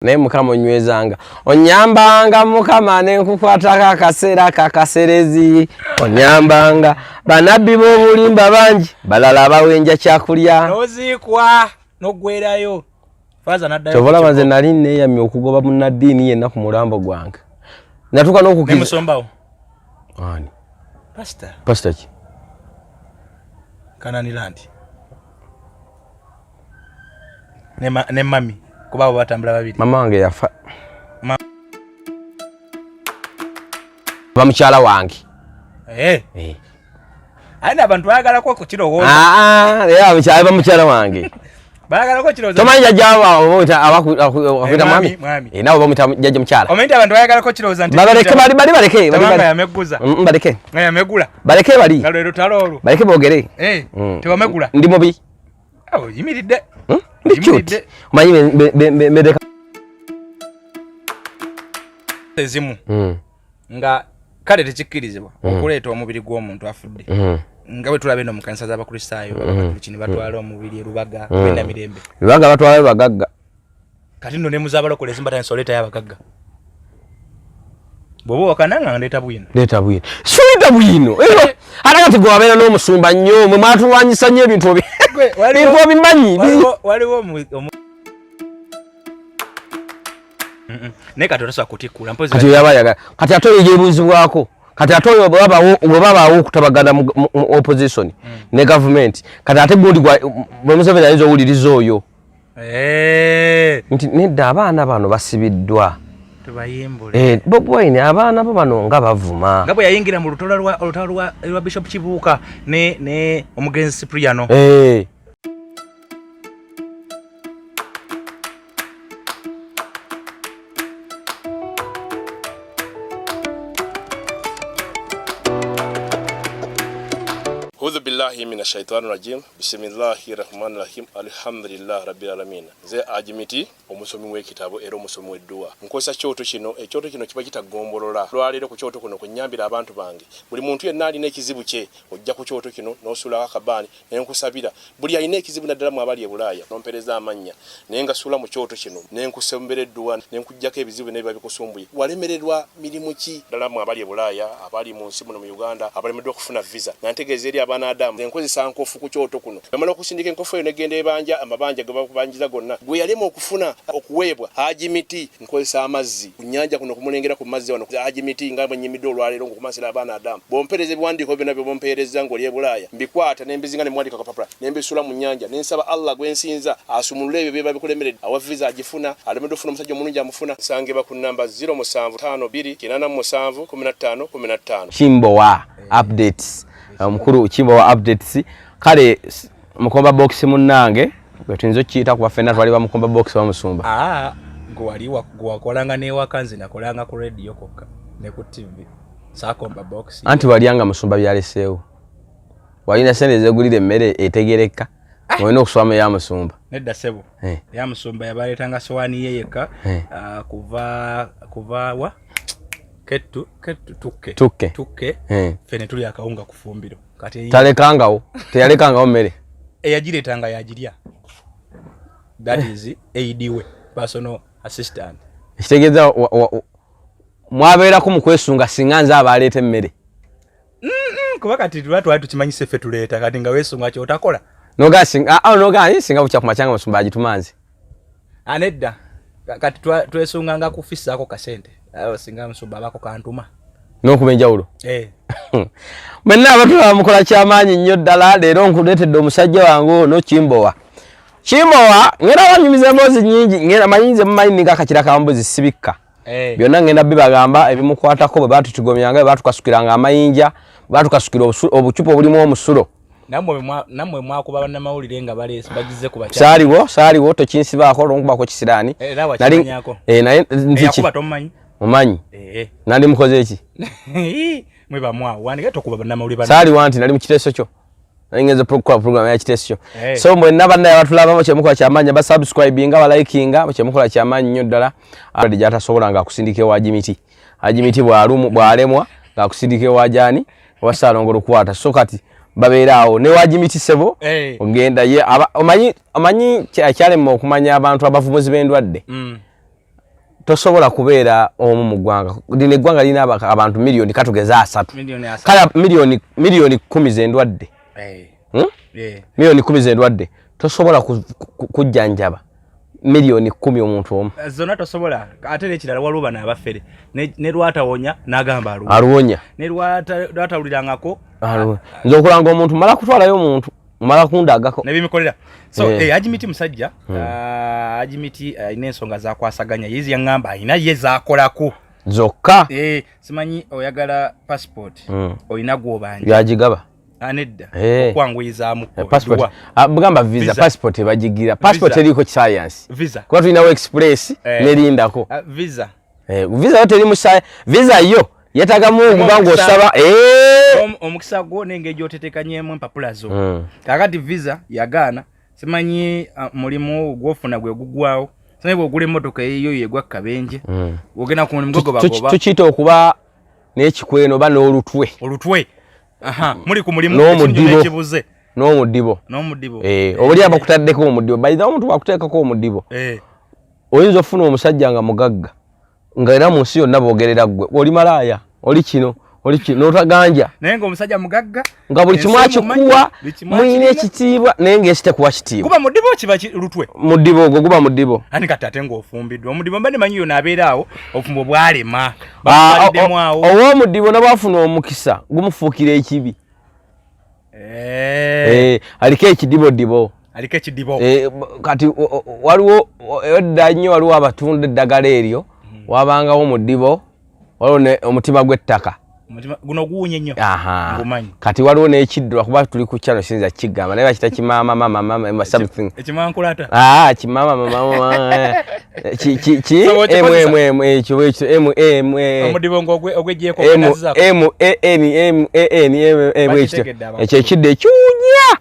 naye mukama onywezanga onyambanga mukama ne nkukwata akaseera kakaserezi onyambanga banabbi b'obulimba bangi balala bawenja kyakulya nozikwa nogwerayo faza naddayo tobola maze nali neeyamye okugoba munnaddiini yenna ku mulambo gwange natuka n'okukiza ne musombawo ani pastor ki Kananirandi ne mami kuba batambula babiri mama wange yafa bamukyala wange aina abantu bayagala ko kukiro ya bamukyala wange bayagala ko kiro tomanya jawa abakuita mami nabo bamuta jaje mukyala omenti abantu bayagala ko kiro zanti baleke baleke yameguza baleke yamegula baleke bali galero talolo baleke bogere tewamegula ndi mubi yimiridde cute manyi medeka ezimu nga kale tekikirizibwa okuleeta omubiri gw'omuntu afudde nga bwe tulabe no mu kanisa z'abakristaayo abakatoliki batwala omubiri Rubaga benda mirembe Rubaga batwala bagagga kati nno ne muzabalokole zimbatani soleta y'abagagga bobo wakananga ndeta bwino suita bwino ate kati gwe wabeera n'omusumba nnyo mwe mwatulwanyisa nnyo ebintu bimanyi waliwo ne kati otasobola kutikkula mpozi kati yabayaga kati ate oyo yebuuzibwako kati ate oyo bwe babaawo okutabagana mu opposition ne government kati ate gundi bwe Museveni ayinza owuliriza oyo nti nedda abaana bano basibiddwa tubayimbule Bobi Wine abaana bo bano nga bavuma nga bwe yayingira mu lutalo lwa Bishop Kibuuka ne omugenzi Cipriano A'udhu billahi minash shaitani rajim. Bismillahir rahmanir rahim. Alhamdulillah rabbil alamin. Ze ajimiti omusomi w'ekitabo era omusomi w'edduwa. Nkosa kyoto kino ekyoto kino kiba kitagombolola. Lwalero ku kyoto kuno kunyambira abantu bange. Buli muntu yenna alina ekizibu kye ojja ku kyoto kino n'osula akabani n'enkusabira. Buli alina ekizibu naddala mu abali e Bulaaya n'ompereza amanya. Naye nga sula mu kyoto kino n'enkusembera edduwa n'enkujjako ebizibu n'ebiba bikusumbuye. Walemererwa mirimu ki ddala mu abali e Bulaaya abali mu nsi muno mu Uganda abalemeddwa okufuna visa. Nantegeeza eri Adamu enkozesa nkofu ku kyoto kuno bamala okusindika enkofu eyo negenda ebanja amabanja ge bakubanjiza gonna gwe yalema okufuna okuweebwa Hajimiti nkozesa amazzi ku nnyanja kuno kumulengera ku mazzi wano Hajimiti nga bwenyimidde olwaleero ngokumasira abaana Adamu bompereze ebiwandiiko byonna bye bompereza ng'oli e Bulaaya mbikwata nembizinga ne mwandika kapapula nembisula mu nnyanja nensaba Allah gwensinza asumulule ebyo byeba bikulemeredde awa visa agifuna alemeddwa okufuna omusajja omulungi amufuna sangeba ku namba 0752 Chimbowa updates mukuru Chimbo wa updates kale mukomba box munnange gwetunzo kiita kuba fena twali ba mukomba box wa musumba gwaliwa gwakolanga ne wakanzi nakolanga ku radio kokka ne ku TV sakomba box anti walianga musumba byaleseewo walina sente zegulire emmere etegereka mwene okuswama ya musumba nedda sebo ya musumba yabaletanga swani yeyeka kuva wa tukke fene tuli akawunga kufumbiro kati talekangawo teyalekangawo mmere eyagiretanga yagirya that is ADW personal assistant kitegeeza mwabeera ku mukwesunga singanza abaleeta emmere kuba kati twali tukimanyise ffe tuleeta kati nga weesunga kyotakola noga singa bukya kumachanga musumba agitumanzi anedda kati twesunganga kufissaako kasente singa musumba abako kantuma n'okubenjawulo mwenna abatula mukola kyamaanyi nnyo ddala leero nkuleetedde omusajja wange ono Chimbowa ngenda banyumiza emboozi nnyingi ngenda manyinze mumanyi ng'akakira ka mbuzi sibikka byonna ngenda bibagamba ebimukwatako bwe baatutugomyanga bwe baatukasukiranga amayinja bwe baatukasukira obucupa obulimu omusulo nammwe mwakuba bannamawulire nga bagize ku bakyala saaliwo tokinsibaako olw'okubako kisiraani naye nziki mumanyi nandi mukoze eki mwe bamwawo wandike tokuba bannamawulire saaliwo anti nali mu kiteeso kyo nayingenza okukola program ya kiteeso kyo so mwenna bannaye abatulaba kyemukola kyamaanyi basubscribinga balikinga kyemukola kyamaanyi nnyo ddala already gyatasobola nga akusindika ewa Hajimiti bw'alemwa nga akusindika ewa Jani owa Saalongo Lukwata so kati babeera awo ne Hajimiti sebo ogenda ye omanyi kyalema okumanya abantu abavumuzi b'endwadde tosobola kubeera omu mu ggwanga. Lino eggwanga lirina abantu miliyoni katugeza 3. Kale miliyoni 10 z'endwadde. Miliyoni 10 z'endwadde. Tosobola kujjanjaba miliyoni 10 omuntu omu. Zonna tosobola. Ate n'ekirala waliwo bano abafere. Ne lwatawonya n'agamba aluwonya. Ne lwatawulirangako. Nze okulanga omuntu mala kutwalayo omuntu. Mala kundagako. Ne bimikolera. So Ajimiti musajja Ajimiti ina ensonga zakwasaganya yizi yangamba ina ye zakolako zokka simanyi oyagala passport oyina gwobanja yagigaba anedda okwanguyizamu passport bugamba visa passport bagigira passport eriko science visa kwa tulinawo express nerindako visa visa yote eri mu visa yo yetagamu okubango osaba omukisa gwo nengeri otetekanyemu empapula zo kakati visa yagaana simanyi mulimu gwofuna gwe gugwawo simanyi bwogula emmotoka eyo yegwa kabenje ogenda ku mugogo bagoba tukiyita okuba n'ekikweno ba n'olutwe muli ku mulimu ekibuze n'omudibo obuli abakutaddeko omudibo bayiza omuntu bakuteekako omudibo oyinza ofuna omusajja nga mugagga nga era mu nsi yonna boogerera ggwe oli malaaya oli kino n'otaganja naye ng'omusajja mugagga nga buli kimu akikuwa muyina ekitiibwa naye ng'ekite kuwa kitiibwa guba mudibo kiba lutwe mudibo ogwo guba mudibo ani kati ate ng'ofumbiddwa omudibo mba nemanyi yona abeeraawo obufumbo bwalema ow'omudibo nabwafuna omukisa gumufuukira ekibi aliko ekidibodibo kati waliwo edda nnyo waliwo abatunda eddagala eryo wabangawo mudibo waliwo omutima gw'ettaka guno guwunye nnyo ngumanyi kati waliwo n'ekiddo kuba tuli ku kyano sinza kigamba naye bakita kimaama mama something ekimankulata kimaama mama omudibo ng'ogwejjeeko ekyo ekiddo ekiwunya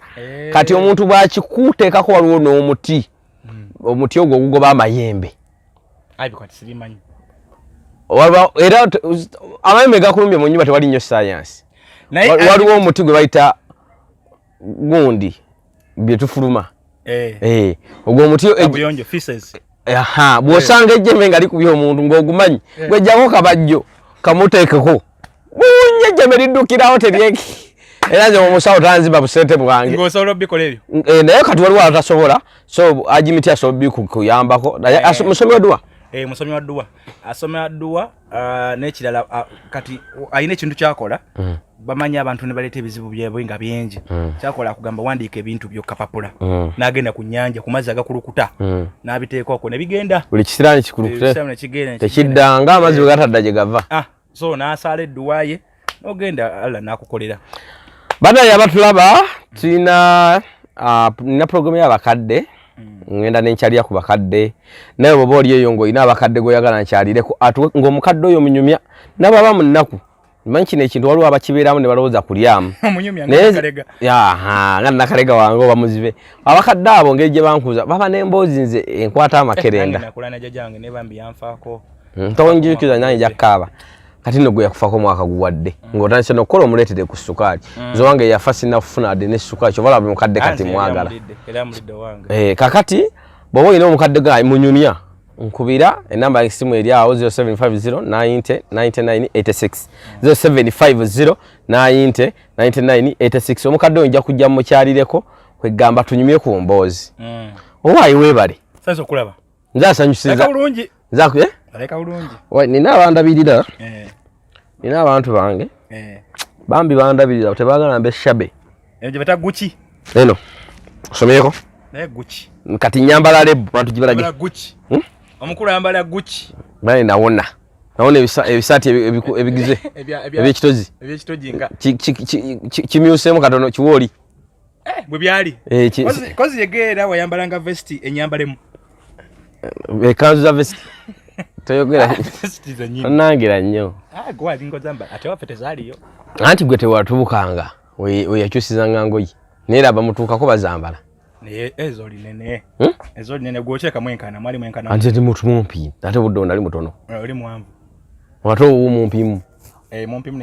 kati omuntu bw'akikuteekako waliwo n'omuti omuti ogwo ogugoba amayembe era amayembe gakulumbye mu nnyumba tewali nnyo science waliwo omuti gwe bayita gundi bye tufuluma ogwo omuti bw'osanga ejjembe nga likubye omuntu ng'ogumanyi gwejjako kabajjo kamuteekeko bunye ejjembe liddukirawo teryeki era nze omusawo tanziba busente bwange naye kati waliwo atasobola so Ajimiti asobola kuyambako musomi wa musomi wa dduwa asomera dduwa n'ekirala kati ayina ekintu kyakola bamanyi abantu ne baleeta ebizibu byabwe nga bingi kyakola akugamba wandiika ebintu by'okkapapula n'agenda ku nnyanja ku mazzi agakulukuta n'abiteekako ne bigenda buli kisiraani kikulukute tekiddanga amazzi bwe gatadda gye gava so n'asaala edduwa ye n'ogenda alla n'akukolera banaye abatulaba tulina programu y'abakadde ngenda nenkyalya ku bakadde naye bwoba oli eyo ng'olina abakadde goyagala nkyalireko ng'omukadde oyo munyumya nababa mu nnaku manyi kino ekintu waliwo abakibeeramu ne balowooza kulyamu nga nakalega wange oba muzibe abakadde abo ngeri gye bankuza baba n'emboozi nze enkwata amakerenda ntonjikiza nange jakkaaba kati nno gwe yakufako mwaka guwadde ng'otandise n'okukola omuleetere ku ssukaali nze wange yafa sinakufuna adde n'essukaali kyobalaba mukadde kati mwagala kakati bw'oba olina omukadde ga munyumya nkubira enamba y'essimu eri awo 0750909986 0750909986 omukadde oyo nja kujja mukyalireko kwegamba tunyumye ku mboozi owaayi weebale nze asanyusiza nina abandabirira nina abantu bange bambi bandabirira tebaagala mbe shabe eno osomyeko kati nyambala lebu bantu gibalage omukulu ayambala Gucci bale nawona ebisaati ebigize ebyekitozi kimyuseemu katono kiwooli bwe byali kozi yegeera wayambalanga vesti enyambalemu ekanzu za vesti toyogera nangira nnyo anti gwe tewatubukanga weyakyusizanga ngoyi neraba mutuukako bazambala ezo linene gwokyeka mwenkana mwali mwenkana anti ndi mutu mumpi ate budde onali mutono oli muwanvu ate owu mumpimu mumpimu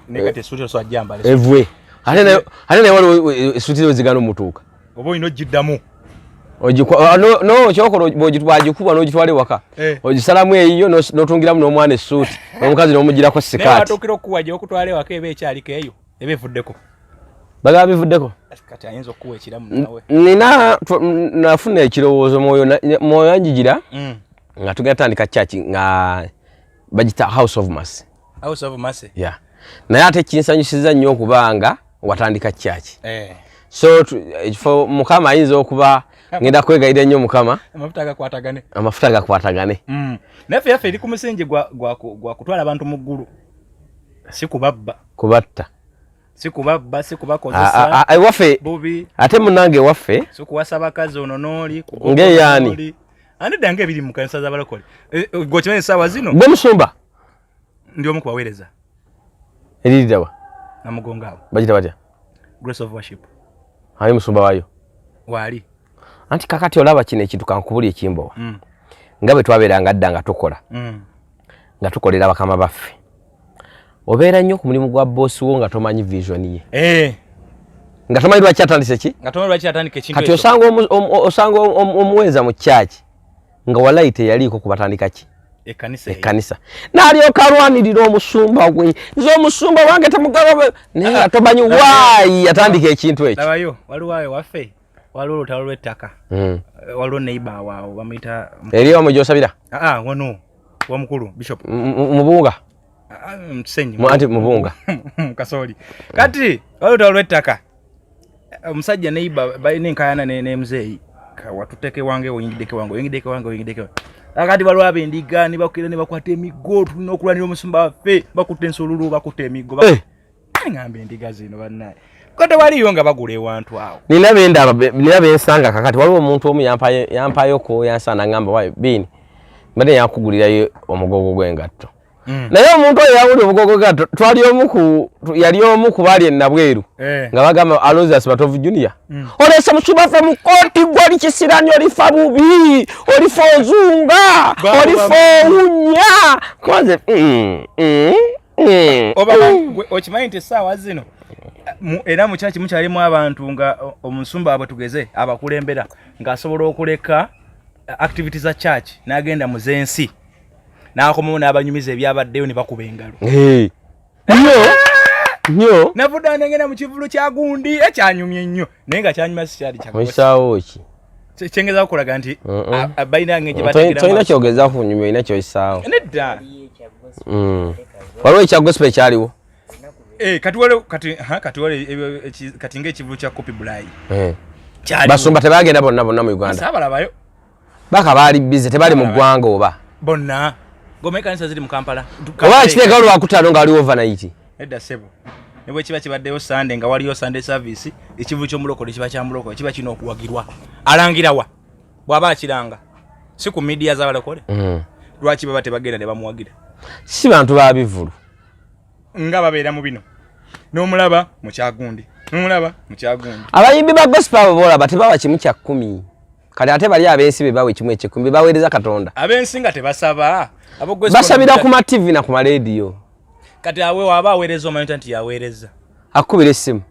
ne kati esuuti so ajjambala evwe ate naye waliwo esuuti zigana omutuuka oba olina ogiddamu Ojikwa no chokoro bojitwajikuba no jitwale waka. Ogisalamu eyo no tungiramu no mwana suit. Omukazi no mugira ko sikati. Ne watokiro kuwaje okutwale waka ebe ekyalike eyo. Ebe vuddeko. Baga bivuddeko. Kati ayinza okuwa ekiramu nawe. Nina nafuna ekirowoozo moyo anjigira. Nga tugatandika church nga bagita House of Mercy. House of Mercy. Yeah. Naye ate kinsanyusiza nnyo okubanga watandika church. So for mukama ayinza okuba ngenda kwegayira nnyo mukama. Amafuta gakwatagane. Nafe yafe eri ku musingi gwa kutwala abantu mu ggulu. Si kubabba. Kubatta. Si kubabba, si kubakozesa. Waffe. Ate munange waffe. Si kuwasa bakazi ono n'oli. Ng'eyaani. Andi dange biri mu kanisa z'abalokole. Gokimanyi ssaawa zino. Gwe musumba. Ndi omu kubaweereza. Eririddawa. Namugonga abo. Bagita batya? Grace of worship. Ani musumba waayo? Waali. Anti kakati olaba kino ekintu kankubuli ekimbowa. Nga bwe twabeeranga dda nga tukola. Nga tukolera bakama baffe. Obeera nnyo ku mulimu gwa boss wo nga tomanyi vision ye. Nga tomanyi lwaki atandise ki? Nga tomanyi lwaki atandika ekintu ekyo. Kati osanga omuweza mu church nga walayi teyaliko kubatandika ki? Ekkanisa. N'alyoka alwanirira omusumba gwe. Nze omusumba wange temugaba naye tomanyi waayi yatandika ekintu ekyo. Labayo, waliwo waffe. Waliwo olutalo lw'ettaka. Waliwo neighbor waawo bamuyita. Eri omu gy'osabira? Wano. Wamukulu Bishop. Mubunga. Msenyi. Anti Mubunga. Kasooli. Kati waliwo olutalo lw'ettaka. Omusajja neighbor balina enkayana ne muzeeyi. Watuteke wange oyingideke wange. Akati balwa abendiga ni bakira ne bakwata emigo tulina okulanira omusumba waffe bakutte ensululu bakutte emigo. Ngamba endiga zino bannaye. Kote waliyo nga bagula ewantu awo. Nina bensanga kakati waliwo omuntu omu yampayo ko yansana ngamba wayo bini. Mbadde yakugulirayo omugogo gw'engatto. Naye omuntu oyo yawuli obugogo gatto yali omu ku baali ennabweru nga bagamba Aloysius Batovu Junior. Olese musumba ffe mu kooti gw'oli kisirani olifa bubi olifa ozunga olifa owunya kwanze oba okimanyi nti essaawa zino era mu kyaki mukyalimu abantu nga omusumba abwe tugeze abakulembera ng'asobola okuleka activities za church n'agenda mu z'ensi n'akomawo n'abanyumiza ebyabaddeyo ne bakuba engalo. Nnyo navuddala nengenda mu kivulu kya gundi ekyanyumye nnyo naye nga kyanyuma si kyali kya Omusawo ki kyengeza okulaga nti balina ng'egye bategira tolina kyogeza ku nyumya olina ky'oyisaawo nedda. Waliwo ekya gospel ekyaliwo kati ng'ekivulu kya Kopi Bulayi basumba tebagenda bonna mu Uganda saabalabayo baka baali bize tebali mu ggwanga oba bonna ng'omanyi kanisa ziri mu Kampala oba kiteeka olwakutaano ng'aliwo overnight edda sebo ne bwe kiba kibaddeyo Sunday nga waliyo Sunday service ekivulu ky'omulokole kiba kya mulokole kiba kino okuwagirwa alangirawa bw'aba akiranga si ku media z'abalokole lwaki baba tebagenda ne bamuwagira si bantu ba bivulu nga babeera mu bino n'omulaba mu kyagundi abayimbi ba gospel abo boolaba tebawa kimu kya 10 kale ate bali abensi be bawe kimu ekikumi baweereza Katonda abensi nga tebasaba basabira ku ma TV na ku ma radio kati awe waba aweereza omanyi nti yaweereza akubira essimu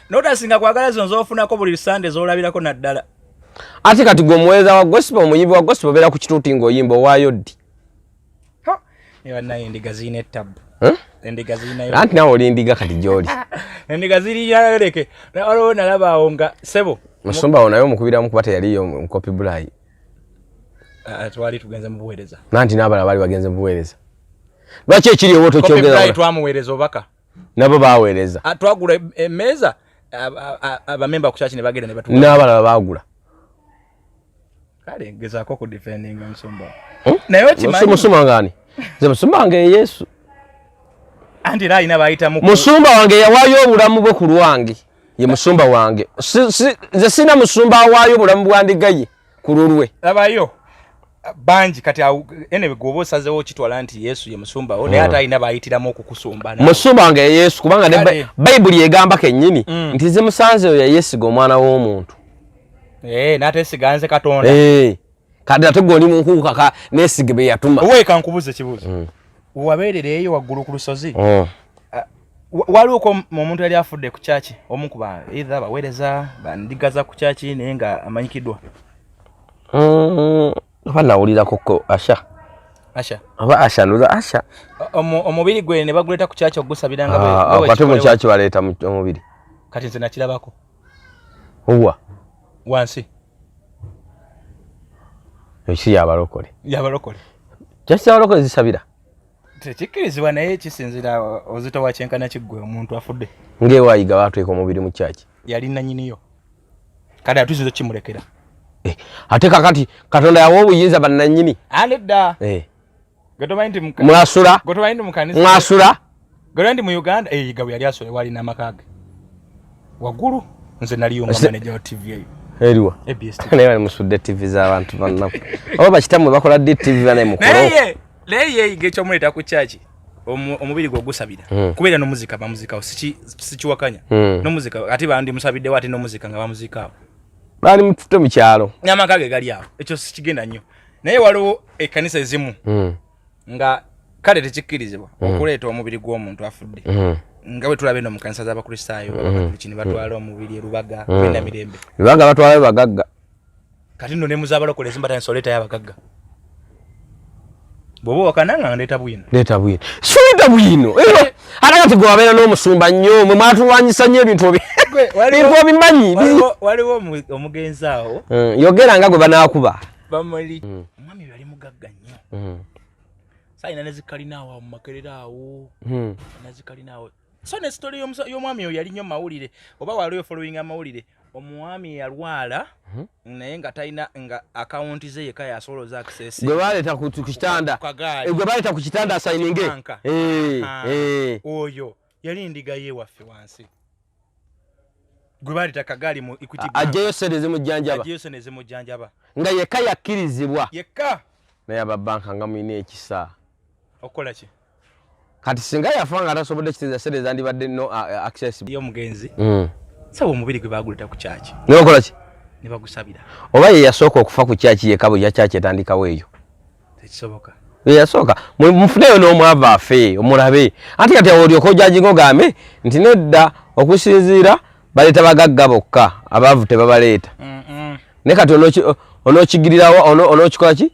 notasinga kwagala zonzo ofunako buli Sunday zolabirako naddala ate kati gwe muweereza wa gospel omuyimbi wa gospel obeera ku kituuti ng'oyimba owaayo ddi naye endiga zirina ettabu endiga zirinayo anti nawe oli ndiga kati gy'oli endiga ziriyaleke waliwo nalaba awo nga sebo musumba wo naye omukubiramu kuba teyaliyo mu Kopi Bulayi twali tugenze mu buweereza nanti n'abalala bali bagenze mu buweereza lwaki ekiri owo tokyogera twamuweereza obaka nabo baweereza twagula emmeeza abamemba ku kyaki ne bagenda ne batuwa n'abalala baagula kale gezaako ku defendinga musumba naye okimanyi musumba ngani nze musumba wange Yesu anti era alina bayitamu musumba wange yawaayo obulamu bwe ku lwange ye musumba wange nze sina musumba awaayo obulamu bwa ndiga ye ku lulwe labayo banji kati ene gwoba osazeewo kitwala nti Yesu ye musumba wo naye ate alina bayitiramu okukusumba musumba wange ye Yesu kubanga ne Bayibuli egamba kennyini nti nze musanze oyo yeesiga omwana w'omuntu n'ateesiga nze Katonda kati ate gwe oli mu nkuukaka neesige be yatuma weeka nkubuze ekibuuzo wabeerera eyo waggulu ku lusozi waliwo ko omuntu yali afudde ku kyaki omu kuba either baweereza bandigaza ku kyaki naye nga amanyikiddwa Bana ulira koko Asha. Aba Asha nuza Asha. Omubiri gwe ne baguleta ku chacho ogusabiranga bwe. Kati mu chacho baleta omubiri. Kati nze nakirabako. Uwa. Wansi. Eshi yabalokole. Just yabalokole zisabira. Tekikirizibwa naye kisinzira ozito wa kyenkana kiggwe omuntu afudde. Ngewayiga batweka omubiri mu chachi. Yali nanyiniyo. Kale atuzizo kimulekera. Ate kakati Katonda yawo obuyinza bannanyini. Nedda. Gotobaindi mukanisa. Mwasula. Gotobaindi mukanisa. Mwasula. Gotobaindi mu Uganda gawe yali asole wali namakage. Wagulu nze naliyo manager wa TV eyo. Eriwa. Naye musudde TV za abantu banna. Aba bakitamwe bakola DTV bana mukoro. Leye gecho muleta ku church. Omubiri gwo gusabira. Kubera no muzika ba muzika sikiwakanya. No muzika ati bandi musabidde wati no muzika nga ba muzika. Bali mutute mu kyalo. Nyamakage gali awo. Ekyo sikigenda nnyo. Naye waliwo ekkanisa ezimu. Nga kale tekikirizibwa okuleeta omubiri gw'omuntu afudde. Nga bwe tulabe no mu kanisa z'abakristaayo abakristo batwala omubiri Rubaga kwenda mirembe. Rubaga batwala bagagga. Kati nno ne muzabalokole zimbata ensoleta y'abagagga. Bobo wakananga ndeta bwino. Suita bwino. Atakati gwe wabeera n'omusumba nnyo mwe mwatulwanyisa nnyo ebintu bintu bimanyi. Waliwo omugenzi awo. Yogera nga gwe banaakuba. Bamuli. Omwami yali mugagga nnyo. Sayina nezikalina awo mu Makerera awo. Nezikalina awo. So ne story y'omwami oyo yali nnyo mawulire. Oba waliwo following amawulire. Omwami yalwala naye nga talina nga account ze yeka yasoloza access. Gwe baleta ku kitanda. Gwe baleta ku kitanda asayininge. Oyo yali ndiga ye waffe wansi. Gwe baleta kagali mu Equity Bank. Ajeyo sene zimujjanjaba. Nga yeka yakkirizibwa. Yeka. Naye ababanka nga muyina ekisa. Okola ki? Kati singa yafanga atasobodde kitiza sene zandibadde no access. Yo mugenzi. Sawa omubiri gwe baguleta ku chachi. Nokola ki? Ne bagusabira. Oba ye yasooka okufa ku chachi ye kabo ya chachi etandikawo eyo. Tekisoboka. Ye yasooka. Mufuneyo n'omwava afe omulabe. Anti kati olyo ko jajingo game nti nedda okusinziira baleta bagagga bokka abavu tebabaleeta. Ne kati onokigirirawo onokikola ki?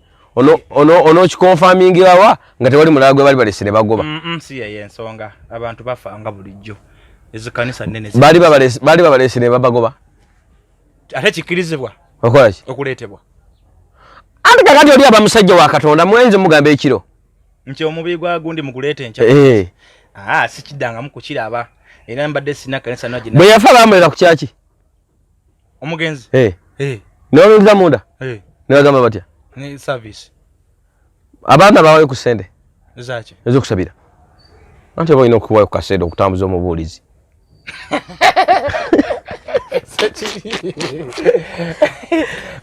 Onokikonfirmingirawa nga tewali mulala gwe bali balesere bagoba. Si ye ensonga abantu bafa nga bulijjo. Ezo kanisa nene bali babalese ne babagoba. Ate kikirizibwa. Okola ki? Okuleetebwa. Ate kakati oli abamusajja wa Katonda mwenze mugamba ekiro. Nti omubiri gwa gundi muguleete encha. Sikidanga mukukiraba. Era mbadde sina kanisa naji. Bwe yafa bamulera ku kyaki? Omugenzi. N'olunza munda. Ne bagamba batya? Ni service. Abantu abawayo ku sende. Zaki. Ezokusabira. Ante boyina okuwayo ku kasende okutambuza omubuulizi.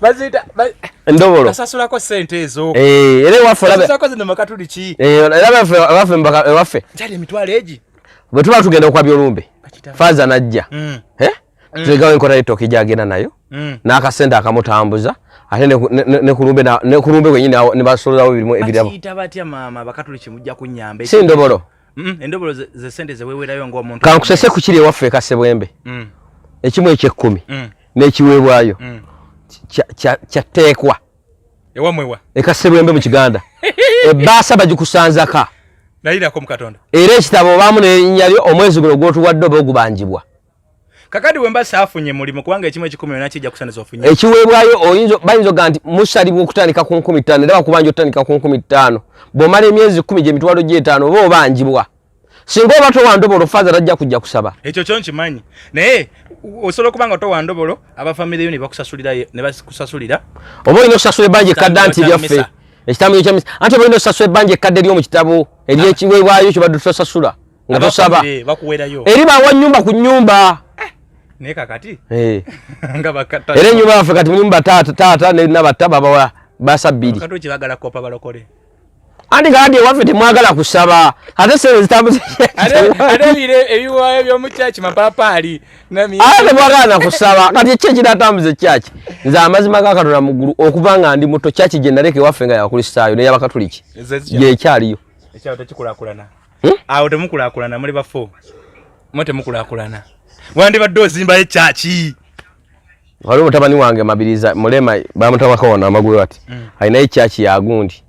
Bazita ndobolo asasulako sente ezo ere wafe labe asasulako zino makatuliki labe wafe tali emitwalo egi bwe tuba tugenda okwabya olumbe faza najja tulegawo enkola y'ettooke gyagenda nayo n'akasente akamutambuza ate ne kulumbe kwenyini ne basolozawo ebirimu ebirabo bakiyita batya maama bakatuliki mujja kunnyamba si ndobolo endobolo ze sente zeweewerayo ng'omuntu kankusese ku kiri ewaffe ekasebwembe ekimu eky'ekkumi n'ekiweebwayo kyateekwa ewamwewa ekasebwembe mu Kiganda ebbaasa bagikusanzaka nayirako mu Katonda era ekitabo baamu n'erinnya lyo omwezi guno gw'otuwadde oba ogubanjibwa kakadi bwe mba saafunye mulimu kubanga ekimu ekikumi yonna kijja kusanisa ofunye ekiweebwayo bayinza oga nti musalibwa okutandika ku 15 era bakubanja otandika ku 15 bw'omala emyezi 10 gye mitwalo gy'etaano oba obanjibwa singa oba towandobolo faza tajja kujja kusaba ekyo kyo nkimanyi naye osobola okubanga towandobolo abafamire ne bakusasulira oba olina okusasula ebbanja ekkadde anti lyaffe ekitambiro kya misa anti oba olina okusasula ebbanja ekkadde ery'omu kitabo ery'ekiweebwayo kyobadde tosasula nga tosaba eri bawa nnyumba ku nnyumba naye kakati era ennyumba yaffe kati munyumba taata nabatta babawa basa bbiri anti kakati ewaffe temwagala kusaba ate sente zitambuza ebiwaayo by'omukyaki mapaapaali ate temwagala na kusaba kati ekyo ekinatambuza ekyaki nze amazima ga Katonda mu ggulu okuba nga ndi muto kyaki gye naleka ewaffe nga yakristaayo n'ey'abakatuliki gyekyaliyo ekyawo tekikulaakulana awo temukulaakulana muli bafo mwe temukulaakulana wandibadde ozimbayo ekyaki wali mutabani wange Mabiriza mulema bamutabako wana amagulu ati alina echachi ya gundi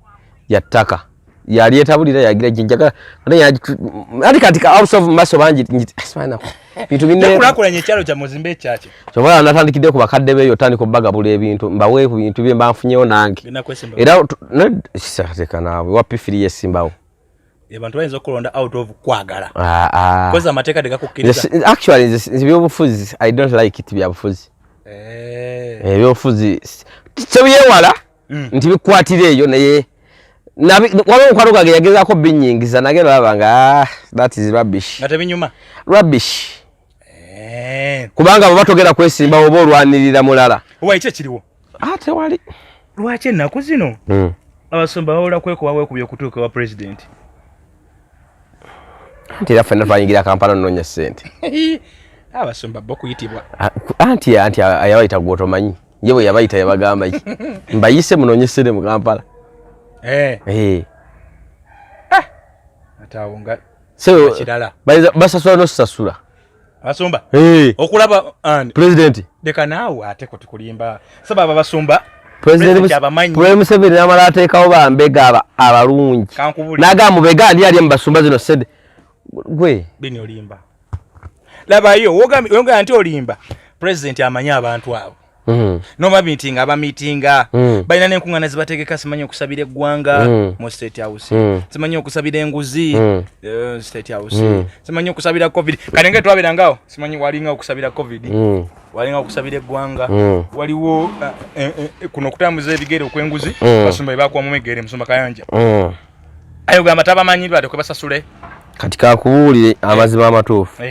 ya ttaka yali etabulira yagira jinjaga ati katika house of maso banji asmana bintu binne kulakulanye kyalo kya Muzimbe chachi kyobala natandikide ku bakadde beyo tandiko bagabula ebintu mbawe ku bintu bye mbanfunyeyo nange era sisateka nawe wapifiri yesimbawo abantu bayinza okulonda out of kwagala koza amateeka tegakukiriza actually ebyobufuzi I don't like it byabufuzi ebyobufuzi kyebiyewala nti bikwatire eyo naye waliwo omukwano gwange yagezaako binyingiza nagenda olabanga that is rubbish nga tebinyuma rubbish kubanga bwe batogera kwesimba oba olwanirira mulala owa ekyo kiriwo ate wali lwaki ennaku zino abasumba bawola kwekuba bwekubye okutuuka wa president anti era ffenna twanyingira Kampala nnoonya ssente abasumba bo kuyitibwa anti ayabayita gwotomanyi ye bwe yabayita yabagamba ki mbayise munoonyesere mu Kampala atawunga so kirala basasula nosasula abasumba okulaba president deka naawe ate ko tukulimba sababa basumba president Museveni n'amala ateekawo bambega abalungi n'agamba mubega ali ali mbasumba zino sede gwe bini olimba labayo wonga anti olimba president amanya abantu abo noma meeting aba meetinga bayina n'enkungana zibategeka simanyi okusabira eggwanga mu state house simanyi okusabira enguzi state house simanyi okusabira covid kanenge twabira ngao simanyi walinga okusabira covid walinga okusabira eggwanga waliwo kuno kutambuza ebigere okwenguzi basumba ibakwa mu megere musumba kayanja ayo gamba tabamanyi bade kwebasasule katika kuwulire amazima amatuufu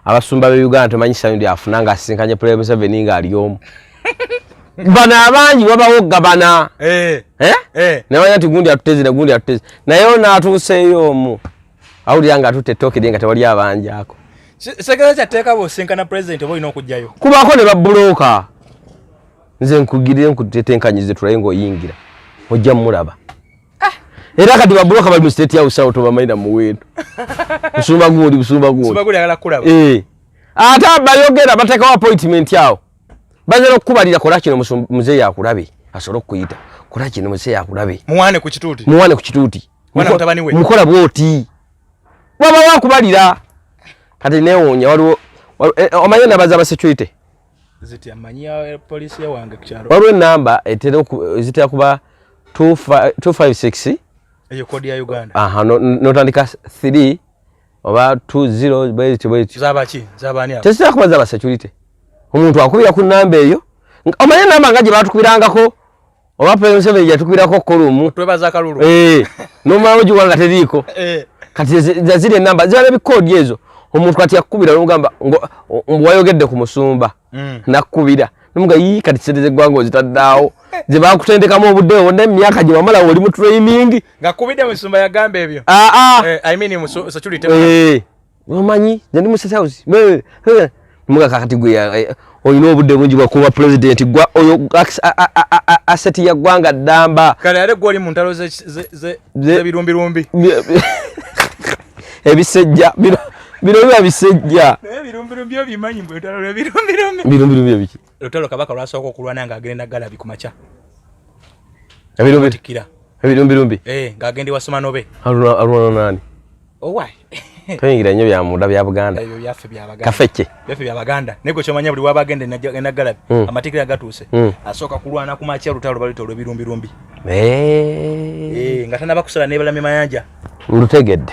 abasumba be Uganda temanyisa ndi afunanga asinkanye Prime Museveni nga aliyomu bana abangi wabawo gabana nabanya nti gundi atuteze na gundi atuteze naye natuuseeyo omu awulira nga atute tokere nga tewali abanjako sekera kyateeka bosinkana president oba olina okujjayo kubaako ne babulooka nze nkugirire nkutetenkanyize tulaye ng'oyingira ojja mulaba era kati babulooka bali mu state house awo tobamalira muwendo busumba gundi agala kulaba ate bayogera bateekawo appointment yawo bazira okukubalira kola kino muzeeyi yakulabe asobola okuyita kola kino muzeeyi yakulabe muwane ku kituuti mukola bwoti baba wakubalira kati neewonya waliwo omanye nabaza aba security ziti amanya police yawange kukyalo waliwo enamba zitera kuba 256 eyo kodi ya Uganda notandika 3 oba 20 bweti zabaki zabani abo tesitera kuba zaba security omuntu akubira ku namba eyo omanye namba nga gye batukubirangako oba Prime Museveni yatukubirako kolumu twebaza kalulu nomala ogiwanga teriiko kati zazire namba zibala ebikoodi ezo omuntu kati yakubira n'omugamba wayogedde ku musumba nakubira nomuga yii kati sente z'eggwanga ozitaddaawo ze bakutendekamu obudde bwonna emyaka gye wamala oli mu training ngakubidde musumba yagamba ebyo I mean security omanyi ze ndi mu State House muga kakati gwe olina obudde bungi bwakuba president gwa oyo aseti ya ggwanga ddamba kale ale gwoli mu ntalo z'ebirumbirumbi ebisejja bino biba bisejja ebirumbirumbi obimanyi mbwe ntalo lw'ebirumbirumbi birumbirumbi ebiki lutalo kabaka lwasooka okulwana ng'agenda Galabi ku makya ebirumbirumbi ng'agenda wasoma nobe alwana nani owai tuyingira nnyo bya munda bya Buganda ebyo byaffe bya Baganda kafekke byaffe bya Baganda nego kyomanya buli wabagenda na Galabi amatikira gatuuse asooka kulwana ku makya lutalo balito lw'ebirumbirumbi nga tanaba kusala n'ebalame mayanja lutegedde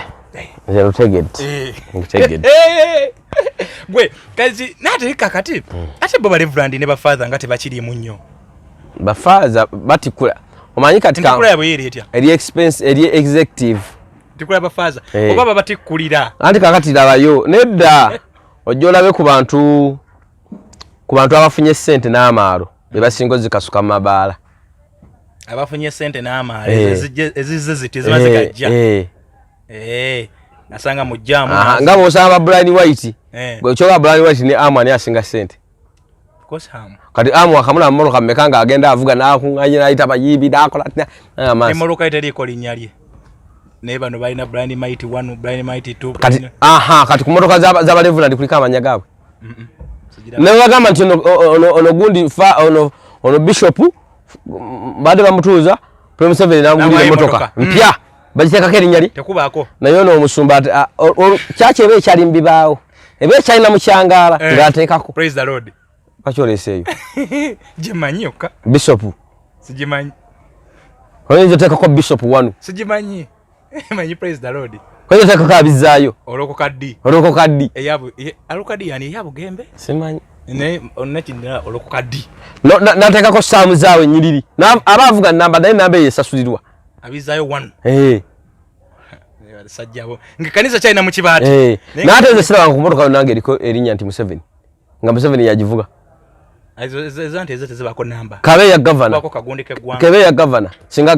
gwe kazi nate kakati ate bo Reverend ne bafather nga tebakiri munnyo bafather batikula omanyi kati tikula yabo yeri etya eri expense eri executive tikula bafather oba batikulira anti kakati labayo nedda ojolabe ku bantu abafunye sente n'amaalo bebasingo zikasuka mabaala abafunye sente n'amaalo eziziziti zibazikajja nasanga mujamu ngabo osaba Brian White gwe choba Brian White ne amani asinga sente kosam kati amu akamula mmoloka mmekanga agenda avuga nakunganye nayita bayibi dakola amasi mmoloka itali ko linyalye ne bano balina Brian Mighty 1 Brian Mighty 2 kati kati ku motoka za Reverend kulika amanya gawe Nebagamba nti ono gundi fa ono bishop bade bamutuuza Prime 7 namugulira motoka mpya bagiteka kerinyali tekubaako nayo no omusumba kyache ebe kyali mbibaawo ebe kyali na mukyangala ngateekako praise the lord bacholeseyo jimanyoka bishop sijimanyi oyinza teekako bishop wanu sijimanyi manyi praise the lord oyinza teekako abizaayo oloko kaddi eyabu alokadi yani eyabu gembe simanyi ne onnekinira oloko kaddi no nateekako saamu zaawe nyiriri abavuga namba naye namba yesasulirwa abizaayo 1 sajjabo ngakanisa china mu kibaati nate nze sira ku motoka nange eriko erinya nti Museveni nga Museveni yagivuga zante zibako namba kabe ya governor bako kagondeke gwanga kabe ya governor singa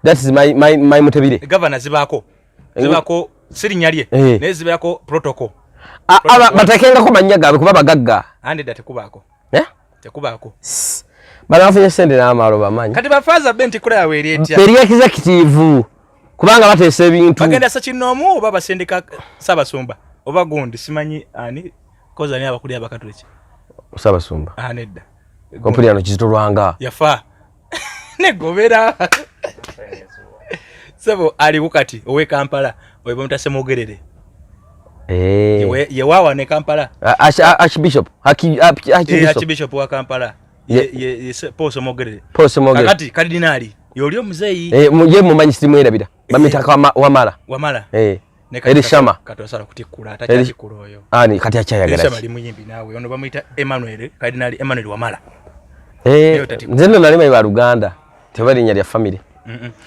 that is my mutebire governor zibako sirinyalye ne zibako protocol batakenga ko manyaga kuba bagagga ande date kubako tekubako bana afunye sende na amalo bamanyi kati bafaza benti kula yawe erietya eri executive kubanga batese ebintu bagenda sakinomu baba sendika sabasumba oba gundi simanyi ani koza ni abakuli abakatoliki sabasumba anedda kompuli ano kizitolwanga yafa ne gobera sabo ali bukati owe Kampala owe bamutase mogerere ye wawa ne Kampala archbishop archbishop wa Kampala ye poso mogerere akati kardinali yoli omuzeyi ye mumanyi simu erabira bamitaka wamala erishama katosala kutikula atachikula oyo ani kati achayagala erishama limuyimbi nawe ono bamuyita Emmanuel kardinali Emmanuel wamala nzeno nalima iba Uganda tebali nyali ya family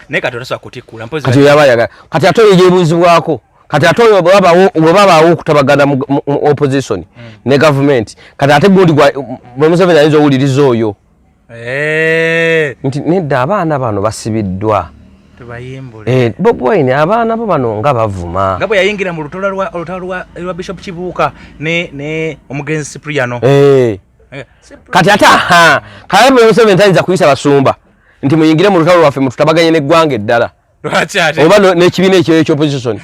ne katosala kutikula mpozi kati yabayaga kati atoyo yebuzibwako kati atoyo baba okutabaganda mu opposition ne government kati ate gundi gwa Museveni ayizo ulirizo oyo nti nedda abaana bano basibiddwa tubayimbule Bob Wine abaana bo bano nga bavuma ngabo yayingira mu lutalo lwa Bishop Kibuuka ne omugenzi Cipriano kati ata kale Museveni tanza kuyisa basumba nti muyingire mu lutalo lwaffe mututabaganye n'eggwanga eddala oba n'ekibiina ekyo opposition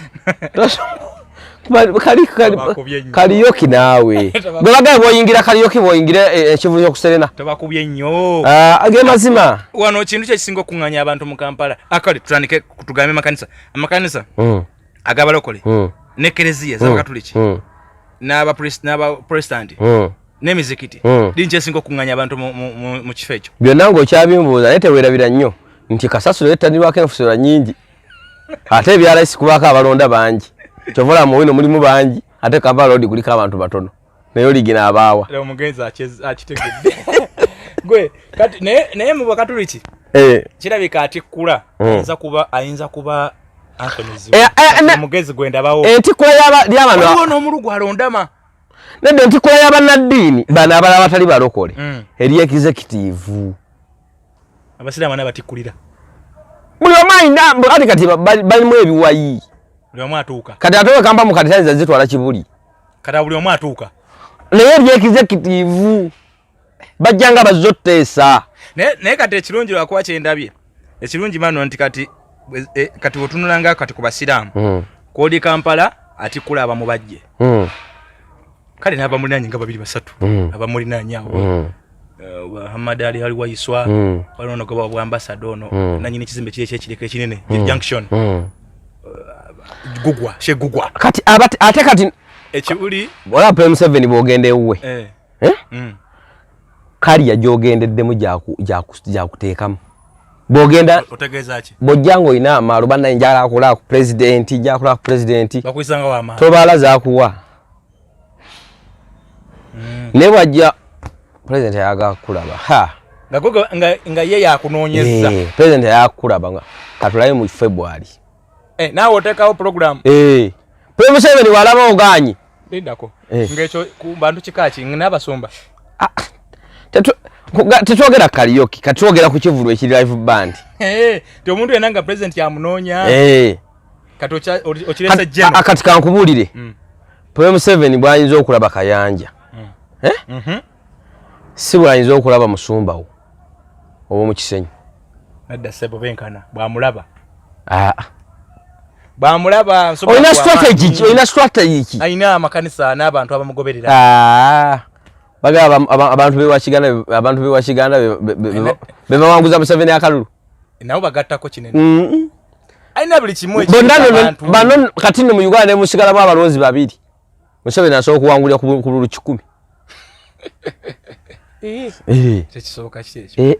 kaliyoki nawe bwebagaye bwoyingira kaliyoki bwoyingira ekivuyo kuserena tebakubye nnyo age mazima wano kintu kyekisinga okunganya abantu mu Kampala akali tutandike kutugambe amakanisa agabalokole ne kereziya z'abakatoliki n'aba protestant n'emizikiti dinje singa okunganya abantu mu kifo ekyo byonna ng'okyabimbuuza naye teweerabira nnyo nti kasasiro ettanirwako enfusula nnyingi ate ebyalaisi kubaako abalonda bangi chovola muwino mulimu bangi ate Kampala road kuliko abantu batono naye oligina abaawa leo mugenza akitegedde gwe kati naye mu bakatoliki kirabika atikkula ayinza kuba Anthony mugezi gwenda bawo entikula y'abantu waliwo n'omulugu alondama nedde entikula y'abannaddiini bano abala abatali balokole eri executive abasiraamu n'abatikkulira buli omu kati balimu ebiwayi buli omu atuuka kati atowe Kampala mu kanisa zitwala kibuli kati buli omu atuuka naye eri executive bajjanga bazotteesa naye kati ekirungi lwakuba kyendabye ekirungi mano nti kati otunulanga kati ku basiraamu kodi Kampala atikkula abamubajje kale n'abamulinaanye nga 2-3 abamulinaanye awo Muhammad Ali aliwa Iswa waliwo goba bwa ambassador ono nanyini kizimbe kiri ekireke kinene junction gugwa kati ate kati ekibuli wala Prime 7 bogende uwe kali yajogendeddemu jakuteekamu bogenda otegeeza ki bojjango ina amalubana njala akola ku president jakula ku president bakuyisanga wa ma tobala zakuwa ne wajja president yaga kulaba nga ye yakunoonyeza president yakulaba katulaye mu February nawe otekawo program Prime 7 walaba oganyi ndako ngekyo ku bantu kikaki n'abasumba tetwogera karaoke katwogera ku kivulu ekiri live band ti omuntu yenanga president yamunoonya kati okirese jeno akati kankubulire Prime 7 bwayinza okulaba kayanja si bwayinza okulaba musumba wo oba mu Kisenyi nadda sebo benkana bamulaba oyina strategy ki ayina amakanisa n'abantu abamugoberera Bagaba abantu be washiganda be bawanguza Museveni akalulu. Nabo bagattako kinene. Aina buli kimwe abantu. Bano kati mu Uganda musigala abalonzi babiri. Museveni asobola kuwangulira ku lulu 10. Tekisoboka kiki.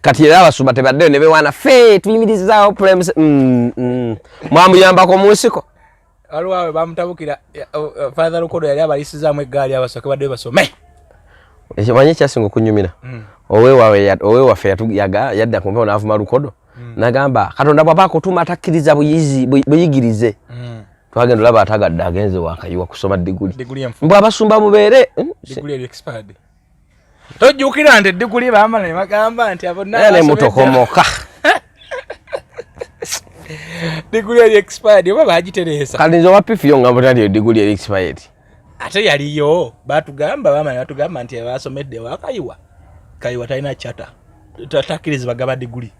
Kati era abasumba tebaddeyo ne bewana fe tuyimirizaawo problems mwamuyambako mu nsiko. Alwawe bamutabukira Father Lukodo yali abalisizamu eggaali abasoke badde basome. Ekimanye kyasinga okunyumira. Owe waffe yadda kumpa n'avuma Lukodo. Nagamba Katonda bw'abaako tuma atakkiriza buyigirize. Twagenda olaba atagadde agenze wakayiwa kusoma diguli. Mbw abasumba mubeere. Diguli expired. Tojjukira nti diguli baamala ne bagamba nti abo ne mutokomoka. Diguli expired oba bagiteresa. Kati nzo wapifiyo ngamba tali diguli expired. Ate yaliyo batugamba baamala batugamba nti abasomedde wakayiwa. Kayiwa talina chata. Tatakiriza bagaba diguli.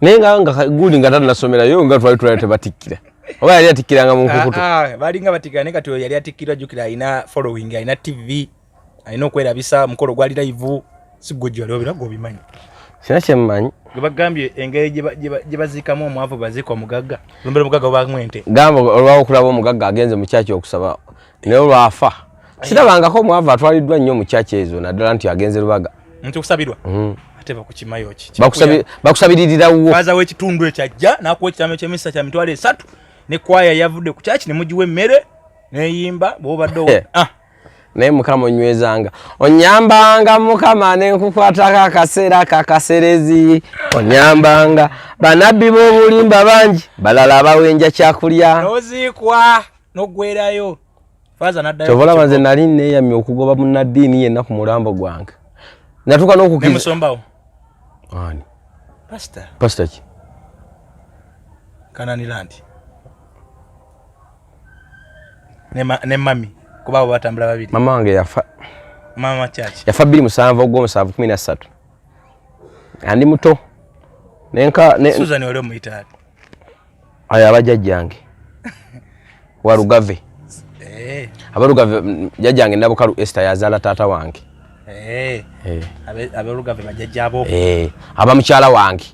Nenga guli nga tanasomerayo nga twali tulate batikkira. Oba yali atikkiranga mu nkukutu. Balinga batikirane kati yali atikkira jukira alina following alina TV. Alina okwerabisa mukolo gwali live sigojjo lyo birago bimanyi. Sina kyemmanyi. Bagambye engeri gye bazikamu omwavu bazika omugagga. Lumbere omugagga obamwente. Gamba olwawo okulaba omugagga agenze mu kyaki okusaba. Ne olwafa. Sirabangako omwavu atwaliddwa nnyo mu kyaki ezo naddala nti agenze Lubaga. Nti okusabirwa. Ate bakukimayo ki. Bakusabiririra wo. Baza w'ekitundu ekyajja n'akuwa ekitame ky'emisa kya mitwalo 3 ne kwaya yavudde ku kyaki ne mugiwa emmere n'eyimba bw'obadde naye Mukama onywezanga onyambanga Mukama ne nkukwatako akaseera kakaserezi onyambanga banabbi b'obulimba bangi balala abawenja kyakulya n'oziikwa n'oggwerayo faza naddayo kyobola nze nali neeyamye okugoba munnaddiini yenna ku mulambo gwange natuuka n'okukiza nemusombawo ani pastor ki Kananirandi ne mami kuba abo batambula babiri. Mama wange yafa. Mama chachi. Yafa 27 ogw'omusanvu 17. Andi muto. Susan wale muitatu. Aya abajjajjange. Warugave. Abarugave jjajjange Nabukalu Esther yazaala taata wange. Abarugave bajjajjabo. Abamukyala wange.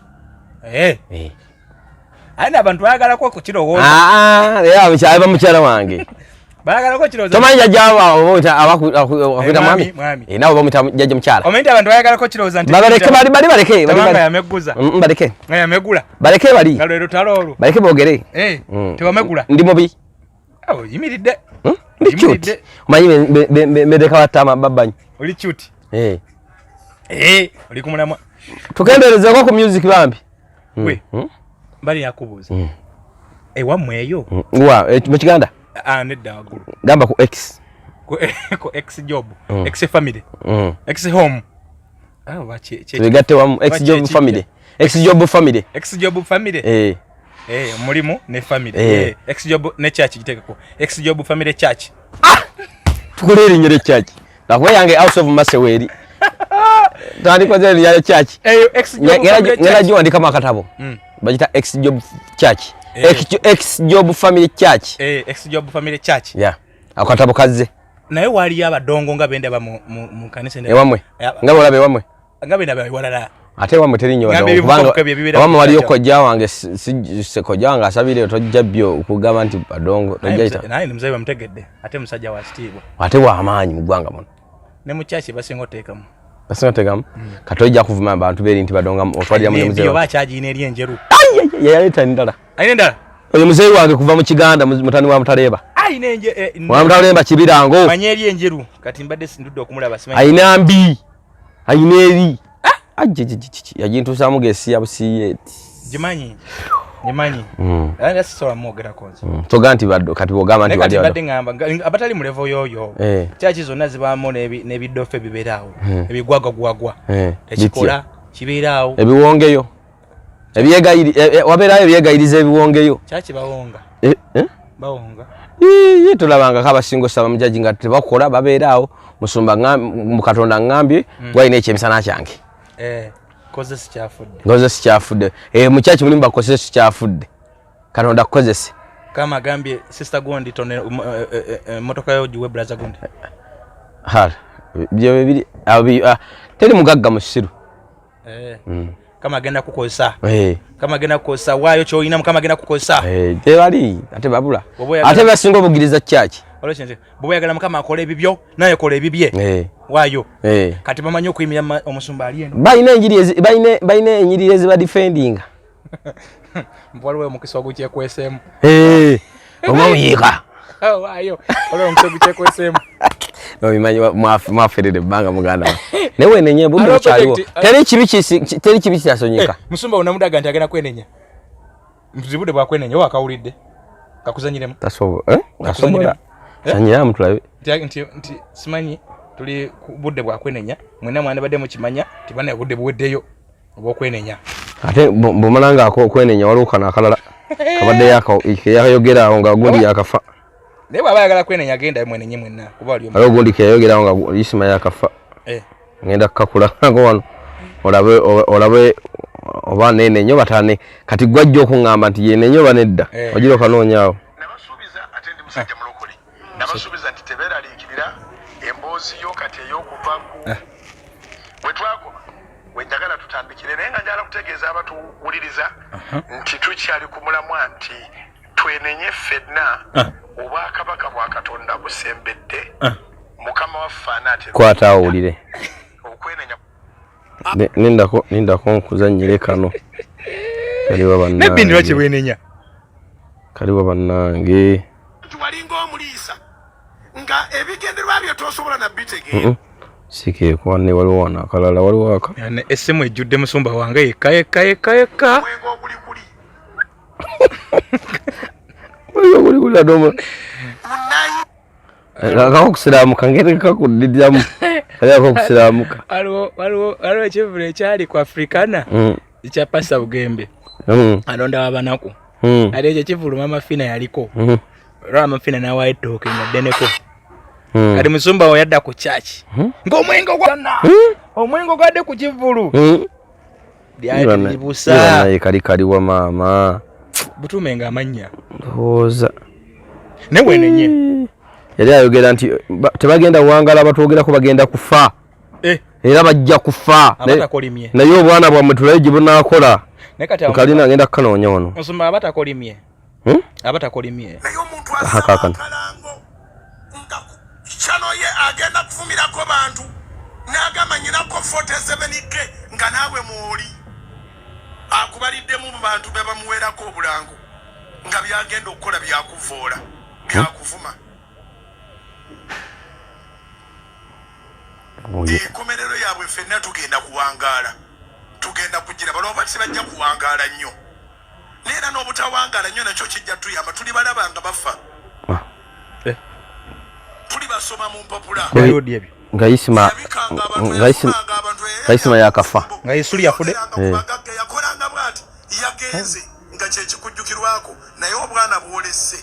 Aina abantu bayagala ko kirowooza. Abamukyala wange. Bayagala ko kirowooza. Tomanya jjaba obota abakuita mwami. Nabo bamuita jjajja mukyala. Omente abantu bayagala ko kirowooza nti. Baleke baleke. Tabanga yameguza. Baleke. Yamegula. Baleke bali. Kalero taloro. Baleke bogere. Tewamegula. Ndi mubi. Awo yimiridde. Ndi cute. Omanyi medeka watama babanyi. Oli cute. Oli kumulamwa. Tukenderezeko ku music bambi. Bali yakubuza. Wamwe eyo. Mu Kiganda? Nedda wagulu. Gamba ku X. Ku X job. X family. X home. Bachi. Tugatte wamu X job family. X job family. X job family. Mulimu ne family. X job ne church gitekako. X job family church. Tukulere nyere church. Nakwe yange House of Maseweri. Tandi kwa zeli ya church. X job family church. Ngela jiwa ndika makatabo. Bajita X job church. X job family church. X job family church. Yeah. Akatabo kaze. Naye wali abadongo nga bende ba mu kanisa ndaba. Ewamwe. Ngabo olabe wamwe. Ngabe ndaba walala. Ate wamwe terinyo wadongo. Wamwe wali okojja wange se kojja wange asabire tojja byo okugaba nti badongo tojjaita. Naye ni mzee bamtegedde. Ate musajja wa Steve. Ate wa amaanyi mu gwanga muno. Ne mu church basingo tekamu. Katojja kuvuma abantu beri nti badonga otwalira mu muzee. Yo bachaji ine eri enjeru. Yaleta ndala. Aine ndala. Oyo muzee wange kuva mu Kiganda mutani wa Mutaleba. Aine nje wa Mutaleba Kibirango. Manyeri enjeru kati mbadde sindudde okumulaba simanyi. Aina mbi. Aine eri. Yajintusa mugesi yabusiye. Jimanyi. Anda sisola mwogera konza. Toganti baddo kati bogama nti wali badde ngamba abatali mu level yoyo. Chachi zonna zibamu n'ebiddofe biberawo. Ebigwagwa. Ekikola kiberawo. Ebiwongeyo. Waberayo ebyegayiriza ebiwongeyo. Chachi bawonga. Bawonga. Tulabanga kabasingo saba mujaji nga tebakola babeerawo musumba mu Katonda ngambye gwalina ekyemisana kyange. Kozesi kyafudde. Mukyaki mulimba kozesi kyafudde. Katonda kozesi. Kama gambye sister Gondi tone motoka yo jiwe brother Gondi. byo bibiri teri mugagga mu kisiru kama agenda kukozesa kama agenda kukozesa waayo kyolina mukama agenda kukozesa tebali ate babula ate basinga obugiriza kyaki olwekyo bwe yagala mukama akole ebibyo naye kola ebibye waayo kati bamanyi okuyimira omusumba ali eno bayina enyiriri eziba defendinga mpwaliwo omukisa ogukyekwesemu oba oyiika waayo olwo omukisa ogukyekwesemu obimanyi mwaferere ebbanga muganda naye wenenye budde bukyaliwo teri kibi kyasonyeka musumba onamudaga nti agenda kwenenya muzibudde bwakwenenya oba akawulidde kakuzanyiremu tasobola sanyiramu tulabe nti simanyi tuli ku budde bwakwenenya mwena mwandibadde mukimanya ti bana budde buweddeyo oba okwenenya ate bwomala nga okwenenya waliwo kano akalala kabadde yakayogerawo nga gundi yakafa naye bw'aba ayagala kwenenya agenda mwenenye mwenna kuba ali waliwo gundi keyayogerawo nga isima yakafa ngenda kukakulako wano olabe oba nenenye oba tane kati gwajja okuŋŋamba nti yenenye oba nedda ogira okanoonyaawo nabasuubiza ate ndi musajja mulokole nabasuubiza nti tebeeraliikirira emboozi yo kati ey'okuva wetwakoma wenjagala tutandikire naye nga njagala kutegeeza abatuwuliriza nti tukyali ku mulamwa nti twenenye ffenna obwakabaka bwa katonda busembedde mukama waffe anaate kwata awulire okwenenya nindako nkuzannyire kano kaliwa bannange nebbindira kye bwenenya kaliwa bannange walinga omuliisa nga ebigenderwa byo tosobola nabitegeera sikeekwane waliwo wano akalala waliwo aka essimu ejjudde musumba wange yekka mwenga ogulikuli ogulikuli adomo akakusiraamuka ngetekakudidiramu kaliako okusiraamuka waliwo ekivulu ekyali ku afrikana ekya pasa bugembe alonda wabanaku ate ekyo ekivulu mama fina yaliko olwa mama fina nawa ettooke nga ddeneko kati musumba we yadda ku kyaki ng'omwenge omwenge ogwadde ku kivulu lyalibusa naye kaliwa maama butumenga amannya ndowooza ne wenenye yali ayogera nti tebagenda kuwangala batwogerako bagenda kufa era bajja kufa naye obwana bwammwe tulaye gye bunaakola kalina agenda kukanoonya wano musumba abatakolimye naye omuntu asakalango nga kyano ye agenda kufumirako bantu n'agamba nyinako 47k nga naawe mwoli akubaliddemu mu bantu be bamuweerako obulango nga byagenda okukola byakuvoola byakuvuma enkomerero yaabwe ffenna tugenda kuwangaala tugenda kugira balaba tibajja kuwangaala nnyo neera n'obutawangaala nnyo nakyo kijja tuyamba tuli balaba nga bafa tuli basoma mu mpapula nga isima yakafa nga Yesu yafudde yakolanga bw'ati yagenze nga kyekikujjukirwako naye obwana bwolese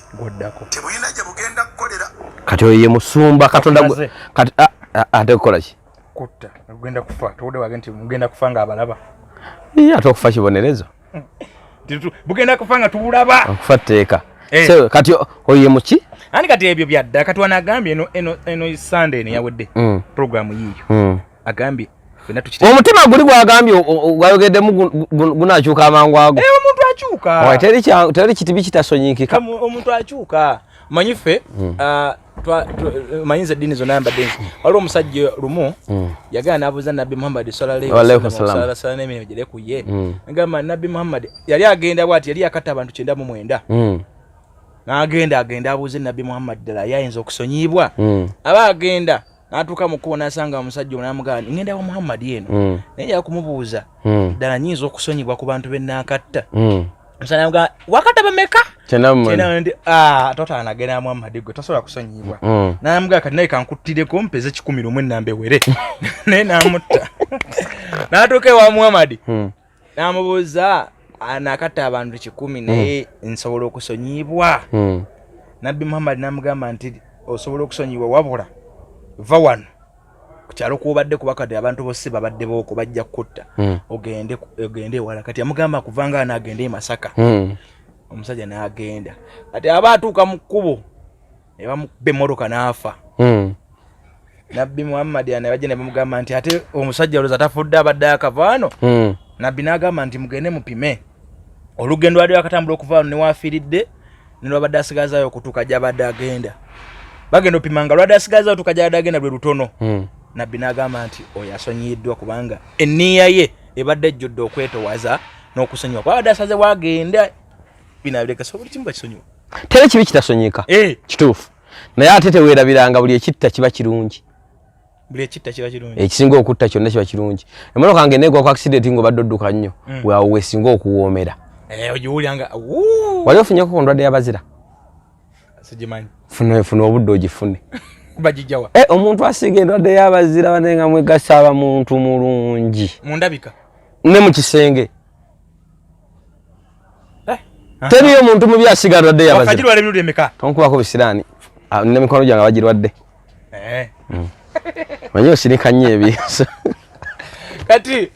tebulina gye bugenda kukolera kati oyo ye musumba katonda kati ate kukola ki kutta ogenda kufa towudde wage nti mugenda kufa nga abalaba ate okufa kibonerezo bugenda kufa nga tubulaba okufa tteeka kati oyo ye muki ani kati ebyo byadda kati wanagambye eno Sunday neyawedde programu yiyo agambye omutima guli gwagambye gwayogeddemu gunakyuka amangu ago omuntu akyuka teri kitibi kitasonyikika omuntu akyuka manyi ffe manyinza eddiini zonna yambadde waliwo omusajja lumu yagala n'abuuza nabbi Muhammad sallallahu alaihi wasallam n'emirimu gyerekuye agamba nabbi Muhammad yali agenda bw'ati yali yakatta abantu 99 n'agenda abuuze nabbi Muhammad ddala yayinza okusonyibwa aba agenda n'atuuka mu kkubo n'asanga omusajja n'amugamba ngenda wa Muhammad eno naye yakumubuuza ddala nyinza okusonyibwa ku bantu be nnaakatta omusajja n'amugamba wakatta bameka totaana agenda Muhammad gwe tosobola kusonyibwa n'amugamba kati naye kankuttireko mpeze 100 ennamba ewere naye n'amutta n'atuuka ewa Muhammad n'amubuuza anakatta abantu 100 naye nsobola okusonyibwa nabbi Muhammad n'amugamba nti osobola okusonyibwa wabula va wano kukyalo kubadde kubakadde abantu bose babadde boko bajja kutta ogende wala kati amugamba kuvanga n'agende e Masaka omusajja n'agenda kati aba atuuka mu kkubo ne bamubba emmotoka n'afa Nabbi Muhammad anabajja ne bamugamba nti ate omusajja oloza tafudde abadde akavaano. Nabbi n'agamba nti mugende mupime. Olugendo lwali akatambula okuvaano ne waafiiridde ne lwabadde asigazaayo okutuuka gy'abadde agenda. Bagenda opimanga lwabadde asigazaayo okutuuka gy'abadde agenda lwe lutono. Nabbi n'agamba nti oyo asonyiyiddwa kubanga enniya ye ebadde ejjudde okwetowaza n'okusonyiwa. Kwabadde asaze bwagenda binabireka so buli kimu bakisonyiwa. Tere kibi kitasonyeka. Kituufu. Naye ate teweerabiranga buli ekitta kiba kirungi. Buli ekitta kiba kirungi. Ekisinga okutta kyonna kiba kirungi. Emmotoka yange negwa ku accident ng'obadde odduka nnyo. Waawe weesinga okuwoomera. Ogiwulyanga. Wali ofunyeko ku ndwadde y'abazira? Sigimanyi. Funa obudde ogifune. Bagijjawa. Omuntu asiga endwadde y'abazira banenga mwegasa aba muntu mulungi. Mundabika. Ne mu kisenge. Teriyo muntu mubi asiga endwadde y'abazira. Wakajirwa lebiru emeka. Tonkubako bisiraani. Ne mikono gyange bagirwadde. Manyi osinika nnyo ebyeso. Kati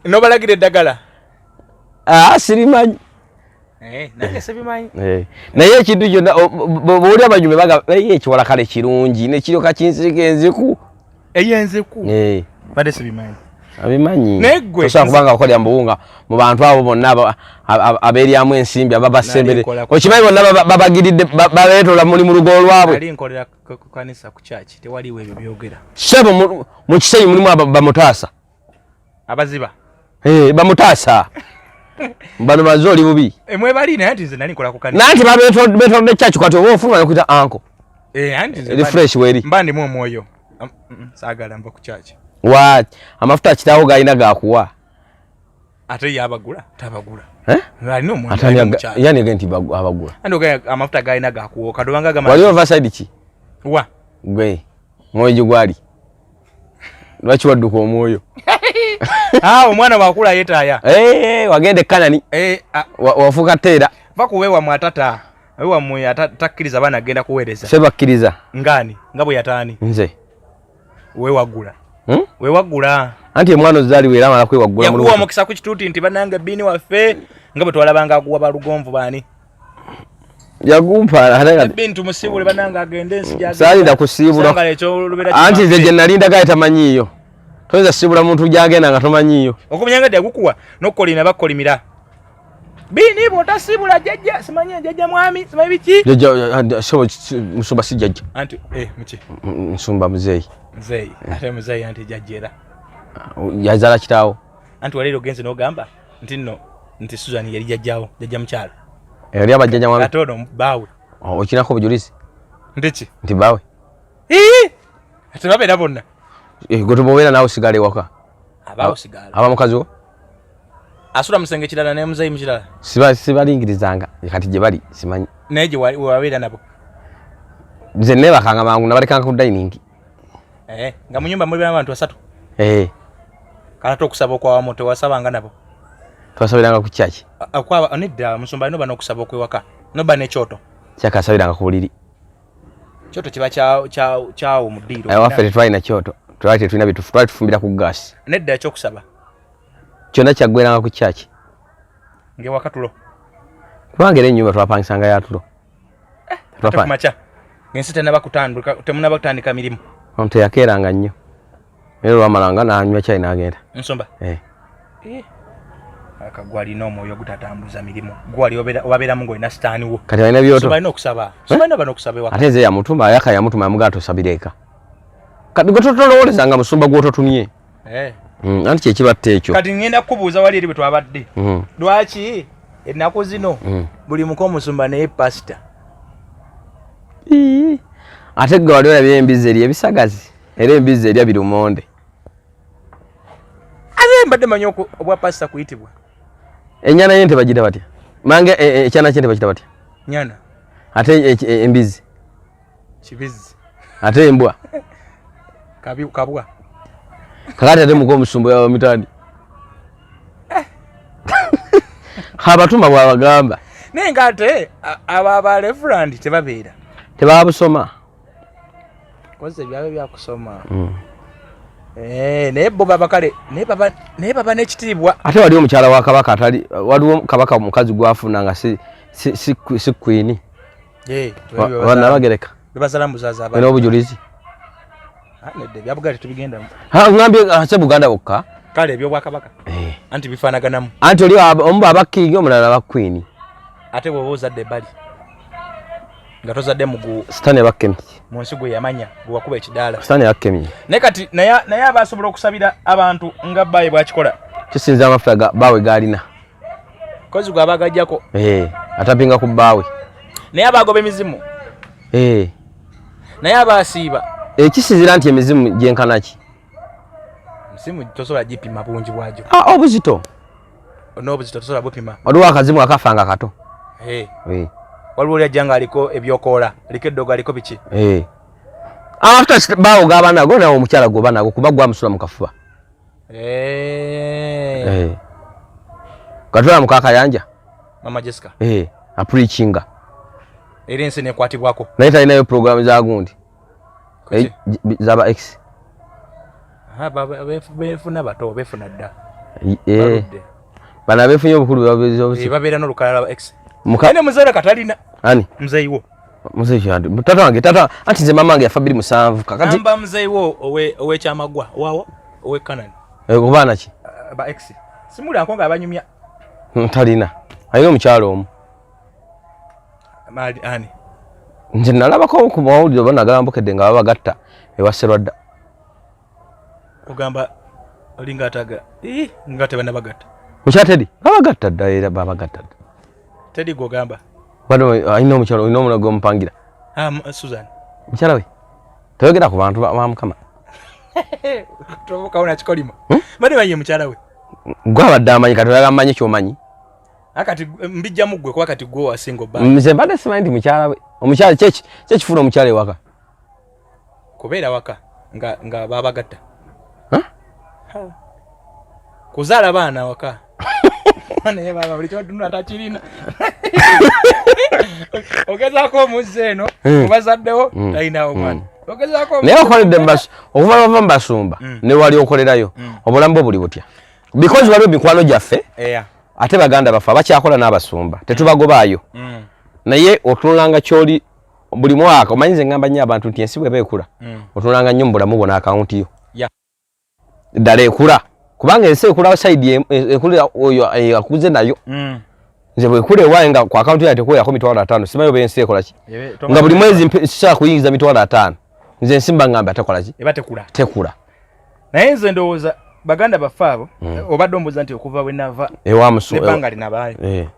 nobalagire eddagala. Sirimanyi. Nange sibimanyi. Naye ekintu kyonna bw'oli abanyume ekiwala kale kirungi ne kiryoka kinsika enziku. Enziku? Badde sibimanyi. Abimanyi. Tosobola kubanga bakolera mbuwunga mu bantu abo bonna abeeryamu ensimbi ababasembere. Okimanyi bonna babagiridde babeetola muli mu lugo lwabwe. Ali nkolera ku kanisa ku church tewaliwo ebyo byogera. Sebo mu kisenyi mulimu bamutaasa. Abaziba. Bamutaasa. Bano mazoli bubi. Mwebali naye nti nze nali nkola ku kanisa. Nanti babeetolodde church kwati oba ofunga nokuita anko. Anti nze refresh weri. Mbandi mu omwoyo. Saagala mba ku church. Amafuta kitaawo galina gakuwa. Ate yabagula tabagula. Alina omwana. Yani agenti abagula. Ando amafuta galina gakuwa kadobanga gama. Wali overside ki? Wa. Gwe. Mwoyo gwali. Lwaki wadduka omwoyo? Omwana wakula yetaaya. Wagende Kanani. Wafuka teera. Bakuwewa mwatata. Wewa mwe atakkiriza bana agenda kuweereza. Sebakkiriza. Ngani? Ngabo yataani. Nze. Wewagula. Wewagula. Anti omwana ozali weera amala kwewagula mu. Yakuwa mukisa ku kituuti nti banange bini waffe ngabo twalabanga akuwa balugonvu bani. Yagumpa halaga bintu musibule bananga agende ensija. Sali da kusibula. Anti nze gye nali ndaga tamanyiyo. Toza sibula muntu gyagenda nga tomanyiyo. Okumyanga dya gukuwa nokolina bakolimira. Bini bota sibula jajja simanye jajja mwami simanyi biki? Jajja so musumba si jajja. Anti muki? Musumba muzeyi. Muzeyi. Ate muzeyi anti jajjera. Yazala kitaawo. Anti walero genze no gamba nti Susan yali jajjawo jajja mkyala. Yali abajjanja mwami. Atono bawe. Okinako bujulizi. Ndichi? Nti bawe. Ate babe nabonna. Gotobobeera nawe sigale waka. Abawo sigala. Aba mukazi wo? Asula musenge kirala ne muzeyi mukirala. Sibalingirizanga kati gye bali simanyi. Naye gye wabeera nabo. Nze nebakanga mangu nabalekanga ku dining. Nga mu nyumba muli abantu basatu. Kala tokusaba okwawamu tewasabanga nabo. Twasabiranga ku church. Akwaba onedda musumba ino bano okusaba okwewaka. Noba n'ekyoto. Kyakasabiranga ku buliri. Kyoto kiba kyawo mu ddiiro. Waffe twalina kyoto. Tulina bitu tufumbira ku gas. Nedda ekyokusaba. Kyonna kyaggweranga ku church. Ngewaka tulo. Kubanga era ennyumba twapangisanga ya tulo. Kumacha. Ngensi temuna bakutandika mirimu. Omuntu yakeeranga nnyo. Era lwamalanga n'anywa chai n'agenda. Nsomba? Akagwali n'omwoyo ogutatambuza mirimu. Gwali obabeeramu ng'olina sitaani wo. Kati balina byoto. So balina okusaba. So balina bano okusaba ewaka. Ate nze yamutuma yamutuma yamugaa tosabira eka. Kati gwe totolowoolezanga musumba gw'ototumye. Anti kyekibatta ekyo. Kati ngenda kukubuuza wali eri bwe twabadde. Lwaki ennaku zino buli muko omusumba naye pasita? Ate gwe wali olabye embizi eri ebisagazi era embizi eri birumonde. Ate mbadde manyi obwa pasita kuyitibwa. Ennyana ye ntebagita batya? Mange ekyana kye ntebagita batya? Nyana. Ate embizi? Kibizi. Ate embwa? Kabwa. Kakati ate muko omusumba yawa mitandi. Abatuma bwabagamba. Naye nga ate aba reverend tebabeera. Tebabusoma. Koze byabe byakusoma. Naye bo babakale naye baba n'ekitiibwa. Ate wali omukyala wa kabaka atali waliwo kabaka omukazi gwafuna nga si queen. Wana bagereka. Bebasala mbuzaza aba. Era obujulizi. Nedde bya Buganda tubigenda. Ngambye ase Buganda bokka. Kale ebyo bwakabaka. Anti bifanaganamu. Anti oli omuba abakingi omulala abakqueen. Ate bwo bozadde bali. Nga tozadde mugu Sitani abakemi. Mu nsi gwe yamanya bwakuba ekidaala. Sitani abakemi. Ne kati naye abasobola okusabira abantu nga baye bwakikola. Kisinza amafuta bawe galina. Kozi gwa bagajjako. Atapinga ku bawe. Naye abagoba emizimu. Naye abasiiba. Kisinzira nti emizimu gyenkanaki. Msimu tosobola gipima bungi bwajo. Obuzito. N'obuzito tosobola bupima. Waliwo akazimu akafanga kato. Waliwo lyajjanga aliko ebyokoola, aliko eddogo, aliko biki. Amafuta bawo gaba nago nawo omukyala goba nago kuba gwamusula mu kafuba. Katwala mukaka yanja. Mama Jessica. Apreachinga. Eri ensi nekwatibwako. Naye talinayo programu za gundi. Zaba X. Befuna bato befuna dda. Bana befunye obukulu babezo. Babeera n'olukalala lwa X. Ene muzera katalina. Ani? Muzeyiwo. Muzeyi tata wange tata anti ze mama wange yafa 207 kakati. Amba muzeyiwo owe kyamagwa wawo owe Canaan. Kubana ki? Ba X. Simula akonga abanyumya. Talina. Ayo mukyalo omu. Mali ani. Nje nalabako ku mawulire bana galambokedde nga babagatta ewaserwadda. Kugamba olinga ataga. Ngate bana bagatta. Mukyatedi babagatta dda era babagatta. Tedi gogamba. Bado ayina omukyalo ino omunago mpangira. Susan. Mukyala we. Toyogera ku bantu ba Mukama. Toboka ona kikolimo. Bade baye mukyala we. Gwa badde amanyi katoyaga amanyi kyomanyi. Akati mbijja mugwe kwa kati gwo asingo ba. Mze bade simanyi mukyala we. Omukyala kyekifuna omukyala waka. Kubeera waka nga babagatta. Kuzala baana waka. Ane baba buli kyo tunna takirina. Ogezako muzeno kubazaddewo talina omwana. Ogezako naye okolede mbas okuva bava mbasumba ne wali okolerayo obulambo buli butya because waliwo mikwano gyaffe ate baganda bafa bakyakola n'abasumba tetubagobaayo naye otunulanga kyoli buli mwaka omanyize ngamba nnyo abantu nti ensi bwe beekula otunulanga nnyo mu bulamu bwona akawunti yo ddala ekula kubanga ensi ekula side ekulira oyo akuze nayo nze bwe kule waenga kwa account ya tekoya ko $500 simayo bensi ekola ki nga buli mwezi sha kuyingiza $500 nze nsimba ngamba atakola ki ebate kula tekula naye nze ndowooza baganda bafaabo obadde ombuza nti okuva we nava ewa musu ebanga linabaayo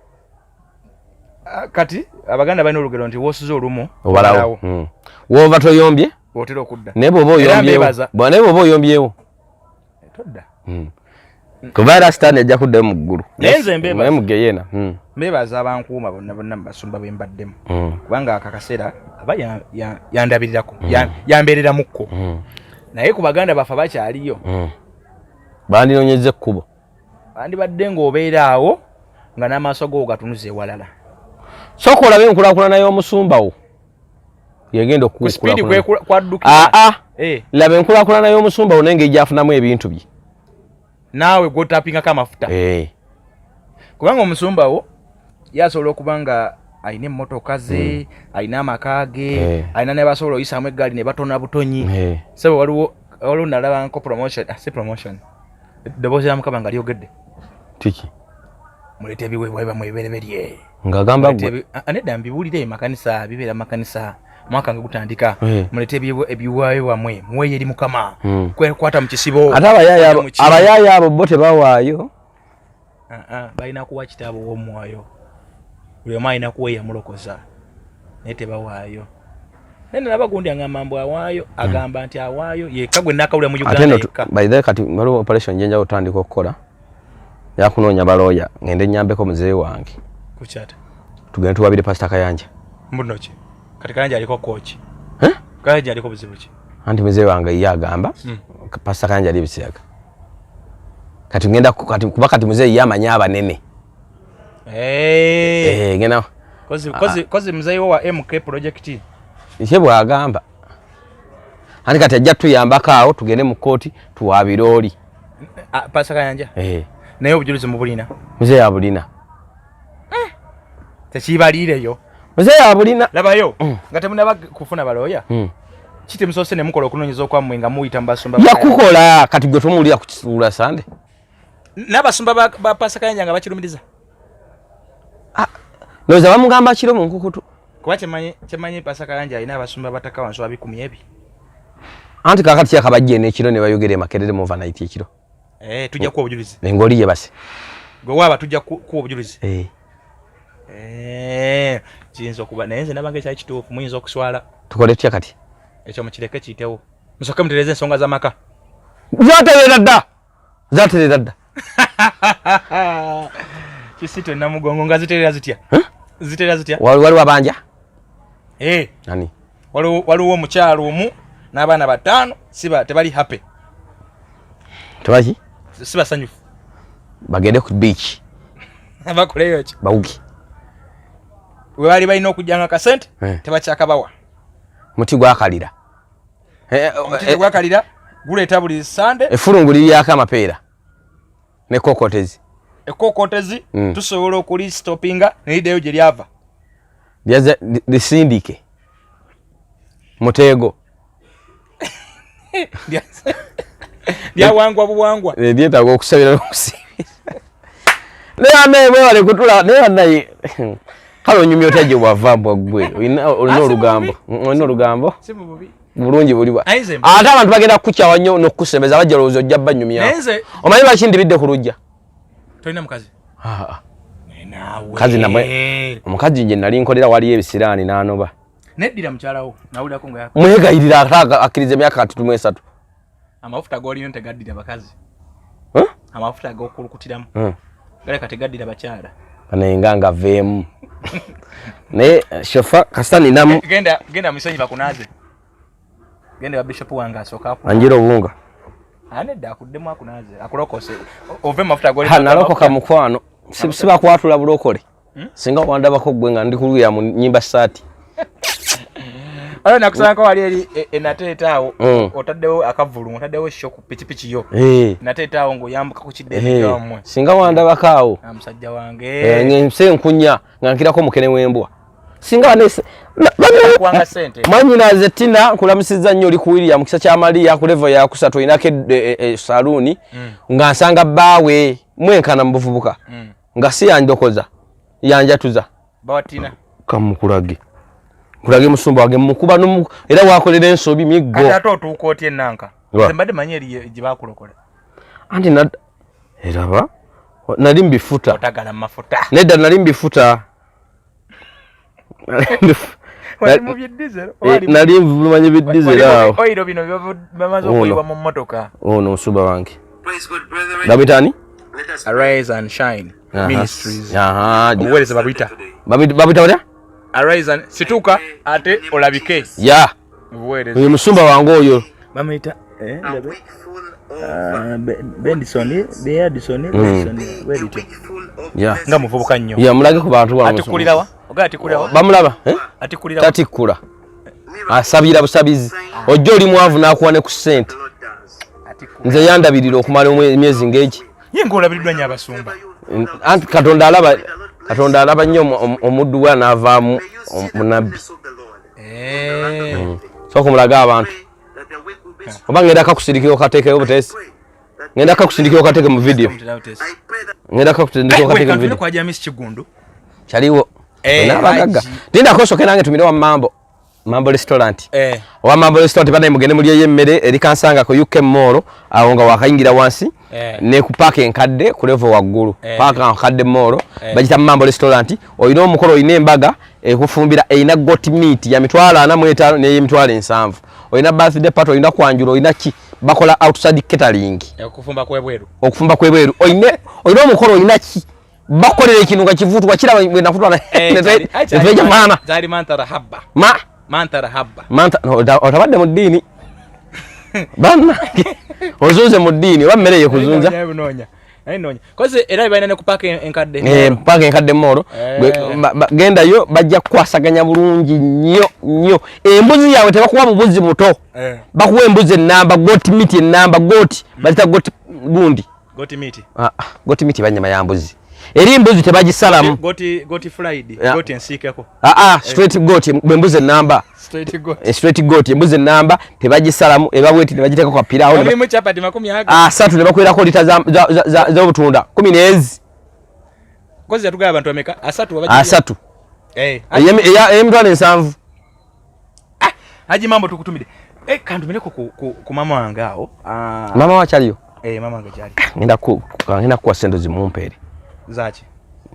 kati abaganda balina olugero nti wosuze olumu obalawo wova toyombye otera okudda nebo bo oyombyewo todda kubaira stand ajja kudde mu ggulu nenze mbeba mugeyena mbebaza abankuuma bonna mbasumba bwe mbaddemu kubanga akakasera aba yandabirirako yambeerera mukko naye ku baganda bafa bakyaliyo bandinonyeze ekkubo bandi badde ng'obeera awo nga n'amaaso go gatunuza ewalala soka olabe enkulaakulana y'omusumbawo yegenda okukulakulana laba enkulaakulana y'omusumbawo naye ng'ejja afunamu ebintu bye naawe gwotapingako amafuta kubanga omusumbawo yasobola okuba nga alina emmotoka ze alina amaka ge alina ne basobola oyisaamu eggaali ne batona butonyi sebe waliwo nalabanko promotion eddoboozi lya Mukama nga lyogedde tiki muleeta ebiweebwa biba mwebereberye ng'agamba gwe nedda mbibuulire makanisa bibeera makanisa mwaka nga gutandika muleeta ebiwaayo bamwe muweeyo eri Mukama kwekwata mu kisibo ate abayaaya abo bo tebawaayo balina kuwa kitaabo w'omuwaayo buli omu alina kuweeya mulokoza naye tebawaayo naye nalaba gundi agamba mbu awaayo agamba nti awaayo yekka gwe nakawulira mu Uganda yekka baithe kati waliwo operation njenja otandika okukola yakunoonya balooya ngende nnyambeko muzeeyi wange kukyata tugende tuwabire pasita Kayanja mbuno ki kati Kayanja aliko kochi Kayanja aliko buzibu ki anti muzeeyi wange ye agamba pasita Kayanja ali bisiyaga kati ngenda kuba kati muzeeyi yamanya abanene ngena kozi muzeeyi wa MK project Kyebwa agamba anti kati ajja tuyambako awo tugende mu kooti tuwaabire oli pasita Kayanja naye obujulizi mubulina muzeeyi abulina tekibaliireyo muzeeyi abulina labayo nga temunaba kufuna balooya Kite musose ne mukola okunonyeza kwa mwenga muyita mbasumba. Yakukola kati gwe tomulira ku kisula sande. N'abasumba ba Pasaka Kayanja nga bakirumiriza. Noza bamugamba kiro mu nkukutu. Kuba kyemanye Pasaka Kayanja alina abasumba bataka wanso abikumi ebi. Anti kakati yakabajje n'ekiro ne bayogere makerere mu overnight ekiro. Tujja kuwa obujulizi. Engoli ye basi. Gwe waba tujja kuwa obujulizi. Kiyinza okuba naye nze nabange kya kituufu muyinza okuswala. Tukole tutya kati? Ekyo mukireke kiyitewo. Musoke mutereze ensonga z'amaka. Zaterera dda. Kisito namugongo nga ziterera zitya? Ziterera zitya? Waliwo abanja? Nani? Waliwo omukyalo omu n'abaana batano siba tebali happy. Tebaki? Siba sanyufu. Bagende ku beach. Abakoleyo ki? Bawugi. We bali balina okujjanga kasente tebakyakabawa. Muti gwakalira. Muti gwakalira guleeta buli Sunday. Efulungu liyaka amapeera. Ne kokotezi. Ekokotezi tusobola okuli stoppinga ne lideyo gye lyava. Lyaza lisindike. Mutego. Lyawangwa buwangwa. Lyetaaga okusabira n'okusibisa. Naye wale kutula naye naye. Kalo nyumya otaje bwavambwa gwe. Olina olugambo. Olina olugambo. Simu bubi. Bulungi buliwa. Ate abantu bagenda kukuchawa nnyo n'okusembeza bajja lowooza ojja banyumya. Omanyi bakindi bidde ku lujja. Tolina mukazi? Naawe. Kazi namwe. Omukazi nje nali nkolera wali ebisiraani n'anoba. Neddira mukyalawo nawulirako nga yako. Mwegayirira akkiriza emyaka 3. Amafuta g'olina tegaddira bakazi. Amafuta g'okulukutiramu. Gale kategaddira bakyala. Anenganga veemu. Naye shofa kasani namu. Genda misonyi bakunaze. Genda bishop wanga asoka apo. Anjira obunga. Nedda akuddemu akunaze. Akulokose. Ove mafuta g'olina. Nalokoka mukwano. Siba kwatula bulokole. Singa wandabako gwe nga ndi kuluya mu nyimba sati. Ala nakusanga wali eri enateetaawo otaddewo akavulu otaddewo shoku pichipichi yo. Nateetaawo ngo yambuka ku kidde kyamwe. Singa wandabakaawo. Musajja wange. Nse nkunya nga nkirako mukene w'embwa. Singa wanese kwanga sente. Manyi naze tina kulamusiza nnyo oli ku William kisa kya Maria ku level ya kusatu inake saluni nga nsanga baawe mwenkana mbuvubuka. Nga si yandokoza yanjatuza. Bawatina. Kamukulage. Kulage musumba wage mukuba no era wakolera ensobi miggo. Ate otuuka otye nanka. Sembade manyeri gibakulokola. Anti na eraba nali mbifuta. Otagala mafuta. Nedda nali mbifuta. Wali mu diesel. Nali mvumanyi diesel awo. Oiro bino bamazo kuyiwa mu motoka. No suba wange. Dabitani? Arise and Shine Ministries. Where is babita? Babita wala? Arise and situka ate olabike. Yeah. Where is? Uyu musumba wange oyo. Bamita Bendison, Bendison. Where is it? Yeah. Nga muvubuka nnyo. Yeah, mulage ku bantu bano. Atikulirawa? Oga atikulirawa? Bamulaba? Atikulirawa. Tatikula. Asabira busabizi. Ojjo oli mwavu n'akuwa ne ku ssente. Nze yandabirira okumala emyezi ng'egi. Ye ng'olabiddwa nnyo abasumba. Anti Katonda alaba nnyo omuddu we n'avaamu munabbi. So kumulaga abantu. Oba ngenda kakusindikira okateekeyo buteesi. Ngenda kakusindikira okateeke mu video. Ngenda kakusindikira okateeke mu video. Kwa James Kigundu. Chaliwo. N'abagagga. Tinda kosoke nange tumire wa Mambo restaurant. Wa Mambo restaurant bana mugende muri yemmere eri kansanga ko UK Mall awo nga wakayingira wansi ne ku park enkadde ku level waggulu. Park enkadde Mall bagita Mambo restaurant oyina omukolo oyina embaga ekufumbira eina got meat ya mitwalo 45 ne mitwalo 7. Oyina birthday party oyina kwanjula oyina ki bakola outside catering. Okufumba kwebweru. Okufumba kwebweru. Oyina omukolo oyina ki bakolera ekintu nga kivutwa kiraba ngenda kutwala neteja maana. Zali mantara habba. Mantara habba. Otabadde mu ddiini. Banna. Ozunze mu ddiini oba mmere yekuzunza. Nonya. Koze era bayina ne ku park enkadde. Park enkadde Mall. Genda yo bajja kwasaganya bulungi nnyo. Embuzi yawe tebakuwa mubuzi muto. Bakuwa embuzi ennamba got meat ennamba got. Bazita got gundi. Got meat. Got meat banyama ya mbuzi. Eri mbuzi tebagisalamu. Got fried. Got ensikeko. Straight got mbuzi ennamba. straight goat embuzi namba tebagisalamu ebabweti nebagiteka kwa pirawo mulimu chapati 10 asatu nebakwirako lita za obutunda 10 nezi kozi yatugaba abantu ameka asatu emtwale 7 haji mambo tukutumide kantumireko ku mama wange awo mama wachaliyo mama wange chali ngenda kuwa sendo zimumpere zachi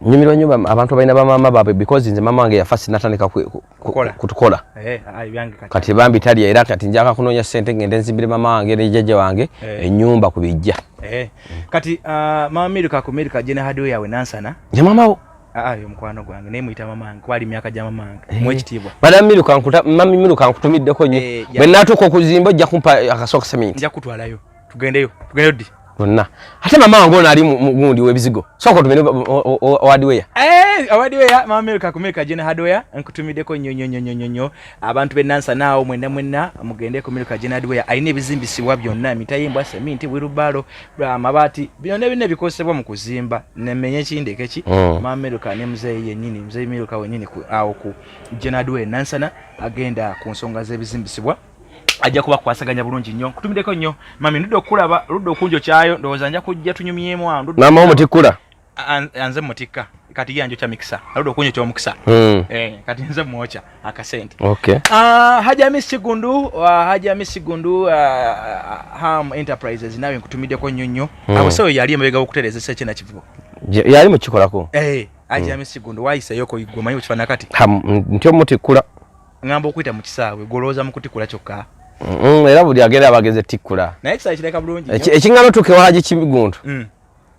nyumiro nyumba abantu balina bamama babe because nze mama wange yafasi natandika kutukola byange kati bambi tali era kati njaka kunonya sente ngende nzimbire mama wange ne jjajja wange enyumba kubijja kati mama America ku America jene hadiyo yawe nansana ya mama wo yo mukwano gwange ne muita mama wange kwali myaka ja mama wange mwekitibwa bada mami America nkutumiddeko nyo benatuko kuzimba jja kumpa akasoka cement nja kutwalayo tugendeyo di Bonna. Ate mama wangu ali mugundi webizigo. Soko tumene hardware. Hardware mama America kumeka jene hardware nkutumideko nyonyonyonyonyo abantu benansa nawo mwenda mugende kumeka jene hardware aine bizimbisibwa byonna mitayimba cement wirubalo mabati byonna bine bikosebwa mu kuzimba nemenye kindeke ki mama America ne mzee yennyini mzee America wennyini awo ku jene hardware nansana agenda ku nsonga z'ebizimbisibwa ajja kuba kwasaganya bulungi nnyo kutumideko nnyo mami ndudde okulaba ludde okunjo kyayo ndowooza nja kujja tunyumyemu ndudde mama omutikula anze mutikka kati yanjo kya mikisa ludde okunjo ky'omukisa kati nze mwocha akasente Haja Misigundu Ham Enterprises nawe nkutumideko nnyo nnyo abasawo yali emabega okutereza sekina kivubo yali mukikolako Haja Misigundu wayiseyo ko igoma kifana kati ntyo mutikula ngamba okuyita mu kisaawe golooza mu kutikula kyokka era buli agenda abageze tikula naye kisaawe kireka bulungi ekingalo tuke waji Kibigundu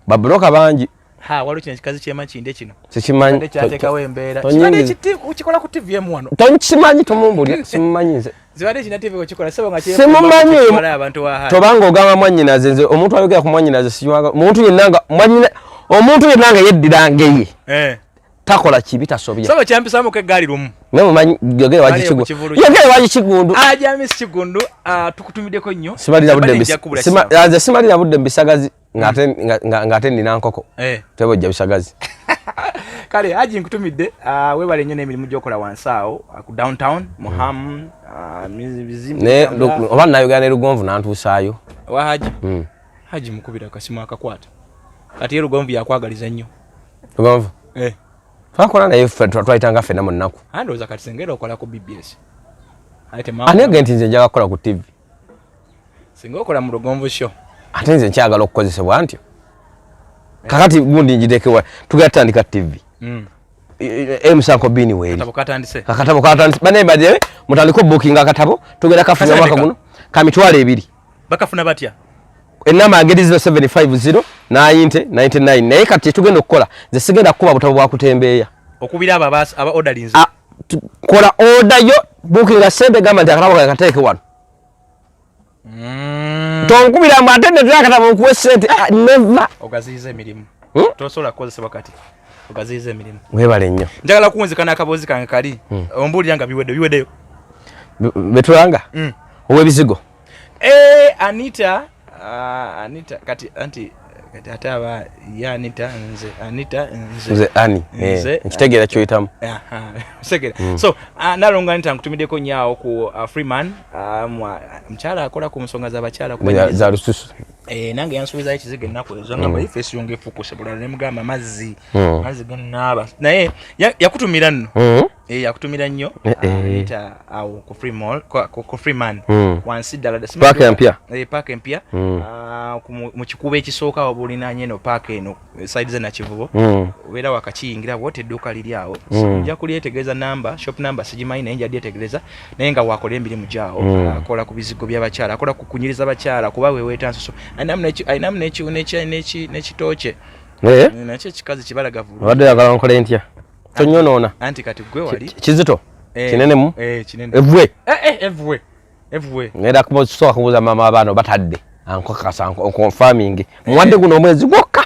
babloka bangi waliwo kino kikazi kyema kinde kino sikimanyi kyateekawo embeera kibadde ukikola ku TV M1 tonkimanyi tomumbulya simumanyi nze zibadde kina TV okikola sebo nga simumanyi abantu wa tobanga ogamba mwannyinaze nze omuntu ayogera ku mwannyinaze sinywaga omuntu yennanga yeddirangeye takola kibi tasobya sabo kyampisamu ke gali lumu memo manyi yogere waji Kigundu Haja Miss Kigundu tukutumideko nnyo simalira budde mbisagazi ngate nina nkoko tebojja bisagazi kale Haji nkutumidde webale nnyo n'emirimu gyokola wansaawo ku downtown Muhamu ne oba nayogera ne Lugonvu nantuusaayo wa Haji mukubira kasimu akakwata kati ye Lugonvu yakwagaliza nnyo Lugonvu twakola naye twayitanga ffenna mu nnaku andowooza kati singa era okola ku BBS anege nti nze njaga kukola ku TV singa okola mu Lugonvu show ate nze nkyagala okukozesebwa ntyo kakati gundi njirekewa tugatandika TV emusanko bini weri akatabo katandise bane badye mutandiko booking akatabo tugera kafuna mwaka guno kamitwale 2 bakafuna batya enama agedi 0750 99 naye kati tugenda okukola nze sigenda kuba butabo bwa kutembeeya okubira aba orderings kola order yo booking ga sembe gamba ndi akatabo kateeke wano tonkubira mbatende tuyakatabo kuwe sente never ogazize emirimu tosola kozesebwa kati ogazize emirimu webale nnyo njagala kuwunzikana akabozi kange kali ombulira nga biweddeyo betulanga owebizigo Anita kati ataba Anita nze ani nkitegera kyoyitamu segera so nalonga Anita nkutumideko nyaawo ku Freeman mchala akola ku nsonga z'abakyala za lususu nange yansubiza ekizigo ennaku ezo ngamba ifeesi yonge focus bulala ne mugamba mazzi gannaaba naye yakutumira nno yakutumira nnyo Anita awo ku Freeman wansi ddala paaka empya mu kikuba ekisooka obulinanye eno paaka eno side ze Nakivubo obeera wakakiyingira wote edduuka liri awo nja kulyetegereza namba shop number sigimanyi naye nja lyetegereza naye nga wakola emirimu gyawo akola ku bizigo by'abakyala akola ku kunyiriza abakyala kuba weweeta nsoso ayinamu n'ekitooke nakyo ekikazi kibalagavu obadde oyagala nkole ntya tonyonoona anti kati gwe wali kizito kinenemu evwe ngenda kusobola kubuuza mama abaana batadde ankakasa confirming muwadde guno omwezi gwokka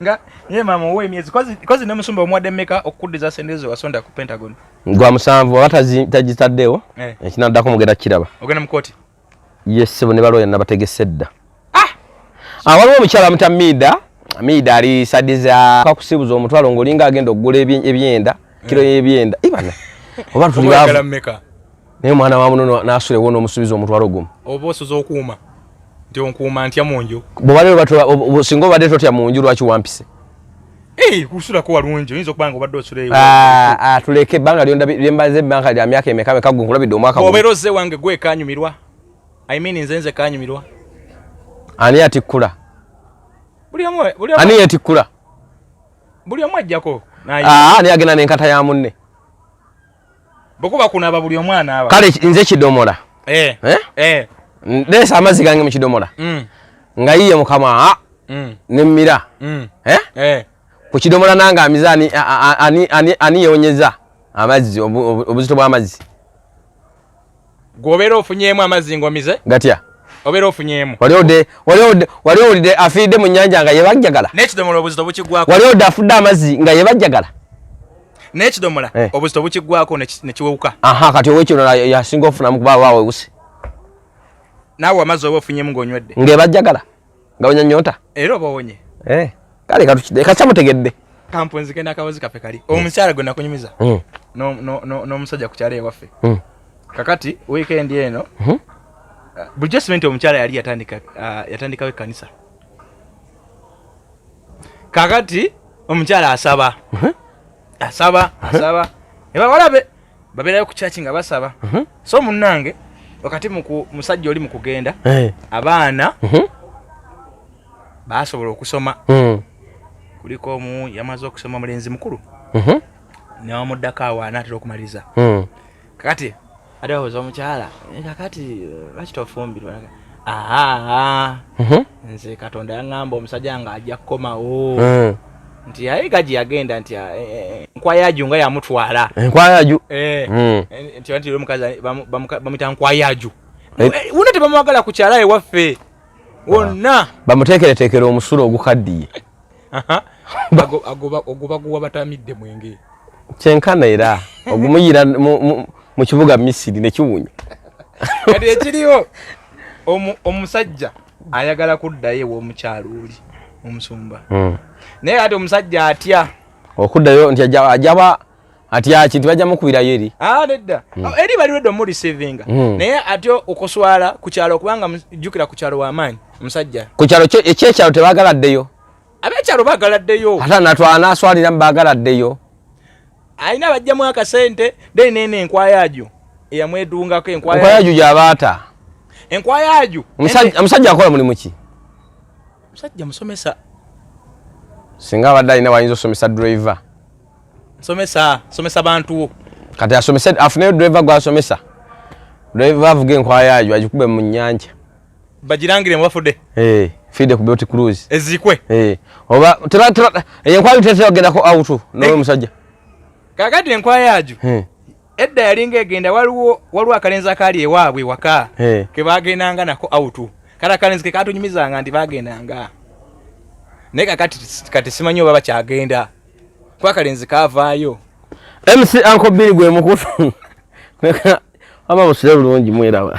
nga ye mama ow'emyezi kozi nemusumba omuwadde mmeka okukuddiza sente zo wasonda ku Pentagon gwa 7 oba tagitaddewo ekinaddako mugenda kiraba ogenda mu kooti yes bo ne baloya nabategese dda waliwo omukyala amuta Mida ali sadiza kakusibuza omutwalo ng'olinga agenda okugula ebyenda kiro y'ebyenda ibana oba tuli bavu naye mwana wa muno n'asule wona omusubiza omutwalo gumu oba osoza okuuma nti onkuuma ntya munju bwe singa obadde totya munju lwaki wampise kusulako walungi oyinza okubanga obadde osule tuleke ebbanga lyembaze ebbanga lya myaka emeka gwe nkulabidde omwaka obeera ozze wange gwe kanyumirwa nze kanyumirwa ani yatikkula ani yetikkula buli omu ajjako ani agenda n'enkata ya munne bwekuba kunaaba buli omu anaaba kale nze kidomola leesa amazzi gange mu kidomola nga yiye mukama nemmira ku kidomola nange amiza ani yewonyeza amazzi obuzito bw'amazzi gwobeera ofunyemu amazzi ngomize gatya obeera ofunyemu wali owulidde afiiridde mu nnyanja nga yebajjagala n'ekidomola obuzito bukiggwako wali owulidde afudde amazzi nga yebajjagala n'ekidomola obuzito bukiggwako nekiwewuka kati owekino yasinga ofunamu kuba waawewuse naawe amazzi oba ofunyemu ng'onywedde ng'ebajjagala nga wonya nnyonta era oba owonye kale kacyamutegedde kampunzike n'akawozi kaffe kali omukyala gwe nakunyumiza n'omusajja ku kyalo ewaffe kakati wiikendi eno bulijjo simenti omukyala yali yatandikawo ekkanisa kakati omukyala asaba ebawalabe babeerayo ku kyaki nga basaba so munnange wakati musajja oli mu kugenda abaana basobola okusoma kuliko omu yamaze okusoma mulenzi mukulu newamuddako awo anaatera okumaliriza kakati ate babuuza omukyala kakati lwaki tofumbirwa nze katonda yaŋŋamba omusajja nga ajja kukomawo nti aye gaji yagenda nti nkwayaju nga yamutwala enkwayaju nti omukazi bamuyita nkwayaju wona tebamwagala ku kyala ewaffe wonna bamuteekereteekera omusulo ogukaddiye oguba guwa batamidde mwenge kyenkana era ogumuyira mu kibuga Misiri nekiwunya kati ekiriwo omusajja ayagala kuddayo ew'omukyalo oli omusumba naye ati omusajja atya okuddayo nti ajaba atya kintu bajja mukubirayo eri nedda eri baliredde omurisivinga naye ate okuswala ku kyalo kubanga jjukira ku kyalo w'amaanyi omusajja ku kyalo ekyekyalo tebagaladdeyo ab'ekyalo bagaladdeyo ate naswaliramu bagaladdeyo alina bajjamu akasente nene enkwayaju eyamwedungako enkwayaju gyabaata enkwayaju omusajja akola mulimu ki omusajja musomesa singa abadde alina wayinza osomesa driver somesa bantu kati afuneyo driver gwasomesa driver avuga enkwayaju agikube mu nnyanja bagirangire mubafudde fide ku boat cruise ezikwe oba enkwayaju teteogendako auto nowe musajja kakati enkwayaju edda yalinga egenda waliwo akalenzi akaali ewaabwe waka kebagendanga nako auto kale akalenzi kekatunyumizanga nti bagendanga naye kati simanyi oba bakyagenda kuba akalenzi kavaayo MC Uncle Billy gwe mukutu ama busire bulungi mwerawa